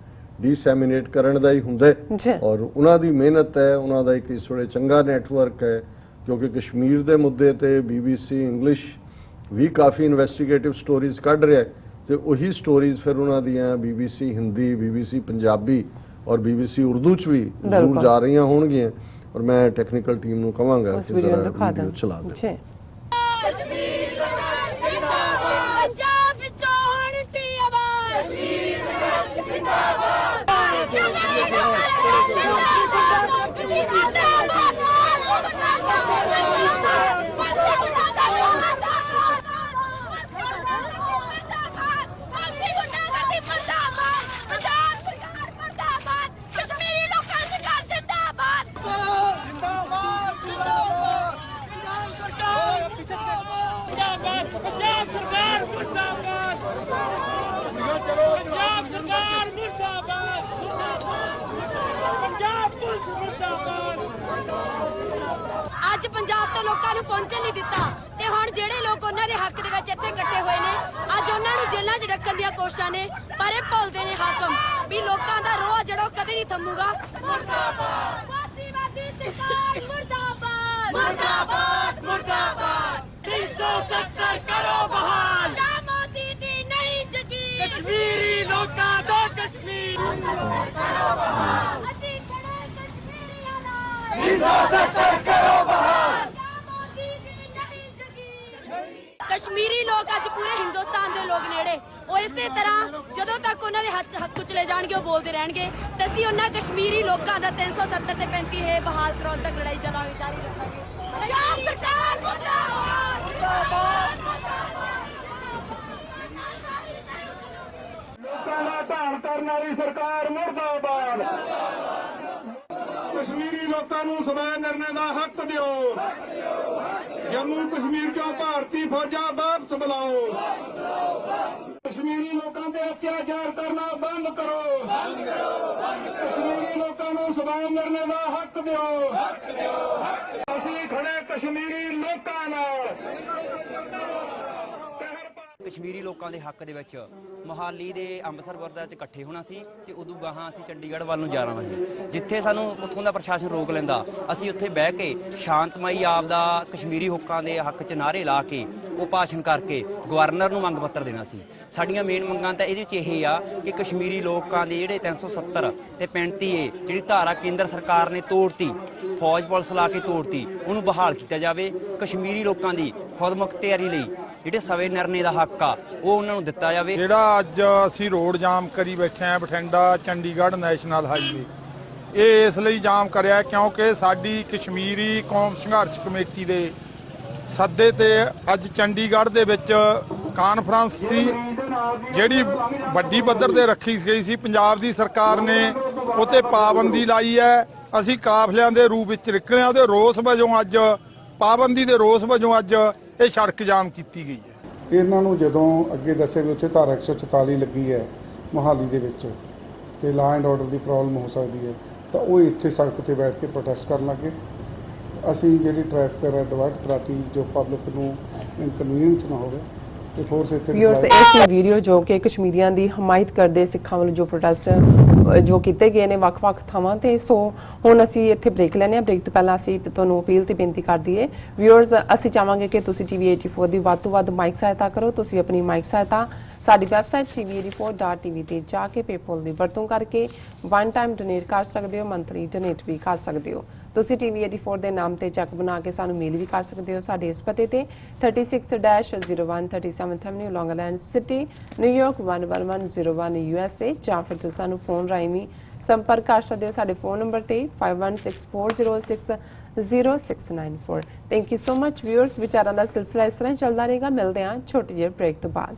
Speaker 2: ਡਿਸੈਮੀਨੇਟ ਕਰਨ ਦਾ ਹੀ ਹੁੰਦਾ ਹੈ ਔਰ ਉਹਨਾਂ ਦੀ ਮਿਹਨਤ ਹੈ ਉਹਨਾਂ ਦਾ ਇੱਕ ਇਸ ਵੇਲੇ ਚੰਗਾ ਨੈਟਵਰਕ ਹੈ ਕਿਉਂਕਿ ਕਸ਼ਮੀਰ ਦੇ ਮੁੱਦੇ ਤੇ BBC ਇੰਗਲਿਸ਼ ਵੀ ਕਾਫੀ ਇਨਵੈਸਟੀਗੇਟਿਵ ਸਟੋਰੀਜ਼ ਕੱਢ ਰਿਹਾ ਤੇ ਉਹੀ ਸਟੋਰੀਜ਼ ਫਿਰ ਉਹਨਾਂ ਦੀਆਂ BBC ਹਿੰਦੀ BBC ਪੰਜਾਬੀ ਔਰ BBC ਉਰਦੂ 'ਚ ਵੀ ਜ਼ਰੂਰ ਜਾ ਰਹੀਆਂ ਹੋਣਗੀਆਂ। और मैं टेक्निकल टीम ਨੂੰ ਕਹਾਂਗਾ ਕਿ ਜ਼ਰਾ ਵੀਡੀਓ ਚਲਾ ਦੇ।
Speaker 3: ਅੱਜ ਪੰਜਾਬ ਤੋਂ ਲੋਕਾਂ ਨੂੰ ਪਹੁੰਚਣ ਨਹੀਂ ਦਿੱਤਾ ਤੇ ਹੁਣ ਜਿਹੜੇ ਲੋਕ ਉਹਨਾਂ ਦੇ ਹੱਕ ਦੇ ਵਿੱਚ ਇੱਥੇ ਇਕੱਠੇ ਹੋਏ ਨੇ ਅੱਜ ਉਹਨਾਂ ਨੂੰ ਜੇਲ੍ਹਾਂ 'ਚ ਰੱਖਣ ਦੀਆਂ ਕੋਸ਼ਿਸ਼ਾਂ ਨੇ ਪਰ ਇਹ ਭੁੱਲਦੇ ਨੇ ਹਾਕਮ ਵੀ ਲੋਕਾਂ ਦਾ ਰੋਹ ਜਿਹੜਾ ਕਦੇ ਨਹੀਂ ਥੰਮੂਗਾ। ਮੁਰਦਾਬਾਦ ਫਾਸੀਵਾਦੀ ਸਰਕਾਰ ਮੁਰਦਾਬਾਦ ਮੁਰਦਾਬਾਦ ਮੁਰਦਾਬਾਦ 370 ਕਰੋ ਬਹਾਲ ਸ਼ਾਹ ਮੋਦੀ ਦੀ ਨਹੀਂ ਜਗੀ ਕਸ਼ਮੀਰੀ ਲੋਕਾਂ ਦਾ ਕਸ਼ਮੀਰ ਕਰੋ ਬਹਾਲ ਅਸੀਂ ਖੜੇ ਕਸ਼ਮੀਰੀਆਂ ਨਾਲ 370 ਕਰੋ ਬਹਾਲ ਕਸ਼ਮੀਰੀ ਲੋਕ ਅੱਜ ਪੂਰੇ ਹਿੰਦੁਸਤਾਨ ਦੇ ਲੋਕ ਨੇੜੇ ਉਹ ਇਸੇ ਤਰ੍ਹਾਂ ਜਦੋਂ ਤੱਕ ਉਹਨਾਂ ਦੇ ਹੱਕ ਚਲੇ ਜਾਣਗੇ ਉਹ ਬੋਲਦੇ ਰਹਿਣਗੇ ਤੇ ਅਸੀਂ ਉਹਨਾਂ ਕਸ਼ਮੀਰੀ ਲੋਕਾਂ ਦਾ 370 ਤੇ 35 ਹੈ ਬਹਾਲ ਕਰਾਉਣ ਤੱਕ ਲੜਾਈ ਜਾਰੀ ਰੱਖਾਂਗੇ। ਪੰਜਾਬ ਸਰਕਾਰ ਮੁਰਦਾਬਾਦ।
Speaker 4: ਕਰਨ ਵਾਲੀ ਸਰਕਾਰ ਮੁਰਦਾਬਾਦ। ਕਸ਼ਮੀਰੀ ਲੋਕਾਂ ਨੂੰ ਸਵੈ ਨਿਰਣੇ ਦਾ ਹੱਕ ਦਿਓ। ਜੰਮੂ ਕਸ਼ਮੀਰ ਚੋਂ ਭਾਰਤੀ ਫੌਜਾਂ ਵਾਪਸ ਬੁਲਾਓ। ਕਸ਼ਮੀਰੀ ਲੋਕਾਂ ਤੇ ਅਤਿਆਚਾਰ ਕਰਨਾ ਬੰਦ ਕਰੋ। ਕਸ਼ਮੀਰੀ ਲੋਕਾਂ ਨੂੰ ਸਵੈ ਨਿਰਣੇ ਦਾ ਹੱਕ ਦਿਓ। ਅਸੀਂ ਖੜੇ ਕਸ਼ਮੀਰੀ ਲੋਕਾਂ ਨਾਲ।
Speaker 5: ਕਸ਼ਮੀਰੀ ਲੋਕਾਂ ਦੇ ਹੱਕ ਦੇ ਵਿੱਚ ਮੋਹਾਲੀ ਦੇ ਅੰਮ੍ਰਿਤਸਰ ਗੁਰਦੁਆਰੇ 'ਚ ਇਕੱਠੇ ਹੋਣਾ ਸੀ ਤੇ ਉਦੋਂ ਗਾਹਾਂ ਅਸੀਂ ਚੰਡੀਗੜ੍ਹ ਵੱਲ ਨੂੰ ਜਾਣਾ ਸੀ। ਜਿੱਥੇ ਸਾਨੂੰ ਉੱਥੋਂ ਦਾ ਪ੍ਰਸ਼ਾਸਨ ਰੋਕ ਲੈਂਦਾ, ਅਸੀਂ ਉੱਥੇ ਬਹਿ ਕੇ ਸ਼ਾਂਤਮਈ ਆਪ ਦਾ ਕਸ਼ਮੀਰੀ ਹੱਕਾਂ ਦੇ ਹੱਕ 'ਚ ਨਾਅਰੇ ਲਾ ਕੇ ਉਹ ਭਾਸ਼ਣ ਕਰਕੇ ਗਵਰਨਰ ਨੂੰ ਮੰਗ ਪੱਤਰ ਦੇਣਾ ਸੀ। ਸਾਡੀਆਂ ਮੇਨ ਮੰਗਾਂ ਤਾਂ ਇਹਦੇ ਵਿੱਚ ਇਹ ਆ ਕਿ ਕਸ਼ਮੀਰੀ ਲੋਕਾਂ ਦੇ ਜਿਹੜੇ 370 ਤੇ 35A ਜਿਹੜੀ ਧਾਰਾ ਕੇਂਦਰ ਸਰਕਾਰ ਨੇ ਤੋੜਤੀ, ਫੌਜ ਪੁਲਿਸ ਲਾ ਕੇ ਤੋੜਤੀ, ਉਹਨੂੰ ਬਹਾਲ ਕੀਤਾ ਜਾਵੇ। ਕਸ਼ਮੀਰੀ ਲੋਕਾਂ ਦੀ ਖੁਦਮੁਖਤਿਆਰੀ ਲਈ ਜਿਹੜੇ ਸਵੈ ਨਿਰਣੇ ਦਾ ਹੱਕ ਆ ਉਹ ਉਹਨਾਂ ਨੂੰ ਦਿੱਤਾ ਜਾਵੇ।
Speaker 6: ਜਿਹੜਾ ਅੱਜ ਅਸੀਂ ਰੋਡ ਜਾਮ ਕਰੀ ਬੈਠੇ ਆ ਬਠਿੰਡਾ ਚੰਡੀਗੜ੍ਹ ਨੈਸ਼ਨਲ ਹਾਈਵੇ, ਇਹ ਇਸ ਲਈ ਜਾਮ ਕਰਿਆ ਕਿਉਂਕਿ ਸਾਡੀ ਕਸ਼ਮੀਰੀ ਕੌਮ ਸੰਘਰਸ਼ ਕਮੇਟੀ ਦੇ ਸੱਦੇ ਤੇ ਅੱਜ ਚੰਡੀਗੜ੍ਹ ਦੇ ਵਿੱਚ ਕਾਨਫਰੰਸ ਸੀ, ਜਿਹੜੀ ਵੱਡੀ ਪੱਧਰ ਤੇ ਰੱਖੀ ਗਈ ਸੀ। ਪੰਜਾਬ ਦੀ ਸਰਕਾਰ ਨੇ ਉਤੇ ਪਾਬੰਦੀ ਲਾਈ ਹੈ। ਅਸੀਂ ਕਾਫਲਿਆਂ ਦੇ ਰੂਪ ਵਿੱਚ ਨਿਕਲੇ ਆ। ਉਹਦੇ ਰੋਸ ਵਜੋਂ ਅੱਜ ਪਾਬੰਦੀ ਦੇ ਰੋਸ ਵਜੋਂ ਅੱਜ ਇਹ ਸੜਕ ਜਾਮ ਕੀਤੀ ਗਈ ਹੈ।
Speaker 7: ਇਹਨਾਂ ਨੂੰ ਜਦੋਂ ਅੱਗੇ ਦੱਸਿਆ ਵੀ ਉੱਥੇ ਧਾਰਾ 144 ਲੱਗੀ ਹੈ ਮੋਹਾਲੀ ਦੇ ਵਿੱਚ ਤੇ law and order the problem ਹੋ ਸਕਦੀ ਹੈ, ਤਾਂ ਉਹ ਇੱਥੇ ਸੜਕ ਤੇ ਬੈਠ ਕੇ ਪ੍ਰੋਟੈਸਟ ਕਰਨ ਲੱਗੇ। ਅਸੀਂ ਜਿਹੜੀ ਟ੍ਰੈਫਿਕ ਡਿਵਰਟ ਕਰਾਤੀ ਜੋ ਪਬਲਿਕ ਨੂੰ ਇਨਕਨਵੀਨੀਅੰਸ ਨਾ ਹੋਵੇ ਤੇ ਫੋਰਸ ਇੱਥੇ
Speaker 1: ਵਿਊਅਰਸ, ਇਹ ਸੀ ਵੀਡੀਓ ਜੋ ਕਿ ਕਸ਼ਮੀਰੀਆਂ ਦੀ ਹਮਾਇਤ ਕਰਦੇ ਸਿੱਖਾਂ ਵੱਲੋਂ ਜੋ ਪ੍ਰੋਟੈਸਟ ਜੋ ਕੀਤੇ ਗਏ ਨੇ ਵੱਖ-ਵੱਖ ਥਾਵਾਂ ਤੇ। ਸੋ ਹੁਣ ਅਸੀਂ ਇੱਥੇ ਬ੍ਰੇਕ ਲੈਣੇ ਆ। ਬ੍ਰੇਕ ਤੋਂ ਪਹਿਲਾਂ ਅਸੀਂ ਤੁਹਾਨੂੰ ਅਪੀਲ ਤੇ ਬੇਨਤੀ ਕਰ ਦਈਏ ਵਿਊਅਰਸ, ਅਸੀਂ ਚਾਹਾਂਗੇ ਕਿ ਤੁਸੀਂ TV 84 ਦੀ ਵੱਧ ਤੋਂ ਵੱਧ ਮਾਈਕ ਸਹਾਇਤਾ ਕਰੋ। ਤੁਸੀਂ ਆਪਣੀ ਮਾਈਕ ਸਹਾਇਤਾ ਸਾਡੀ ਵੈਬਸਾਈਟ tv84.tv ਤੇ ਜਾ ਕੇ ਪੇਪਲ ਦੀ ਵਰਤੋਂ ਕਰਕੇ ਵਨ ਟਾਈਮ ਡੋਨੇਟ ਕਰ ਸਕਦੇ ਹੋ, ਮੰਥਲੀ ਡੋਨੇਟ ਵੀ ਕਰ ਸਕਦੇ ਹੋ। ਤੁਸੀਂ TV 84 ਦੇ ਨਾਮ ਤੇ ਚੈੱਕ ਬਣਾ ਕੇ ਸਾਨੂੰ ਮੇਲ ਵੀ ਕਰ ਸਕਦੇ ਹੋ ਸਾਡੇ ਇਸ ਪਤੇ ਤੇ 36-01 37th Avenue, Long Island City, New York 11101 USA, ਜਾਂ ਫਿਰ ਤੁਸੀਂ ਸਾਨੂੰ ਫੋਨ ਰਾਹੀਂ ਵੀ ਸੰਪਰਕ ਕਰ ਸਕਦੇ ਹੋ ਸਾਡੇ ਫੋਨ ਨੰਬਰ ਤੇ 5164060694। Thank you so much viewers. ਵਿਚਾਰਾਂ ਦਾ ਸਿਲਸਿਲਾ ਇਸ ਤਰ੍ਹਾਂ ਚੱਲਦਾ ਰਹੇਗਾ। ਮਿਲਦੇ ਹਾਂ ਛੋਟੀ ਜਿਹੀ ਬ੍ਰੇਕ ਤੋਂ ਬਾਅਦ।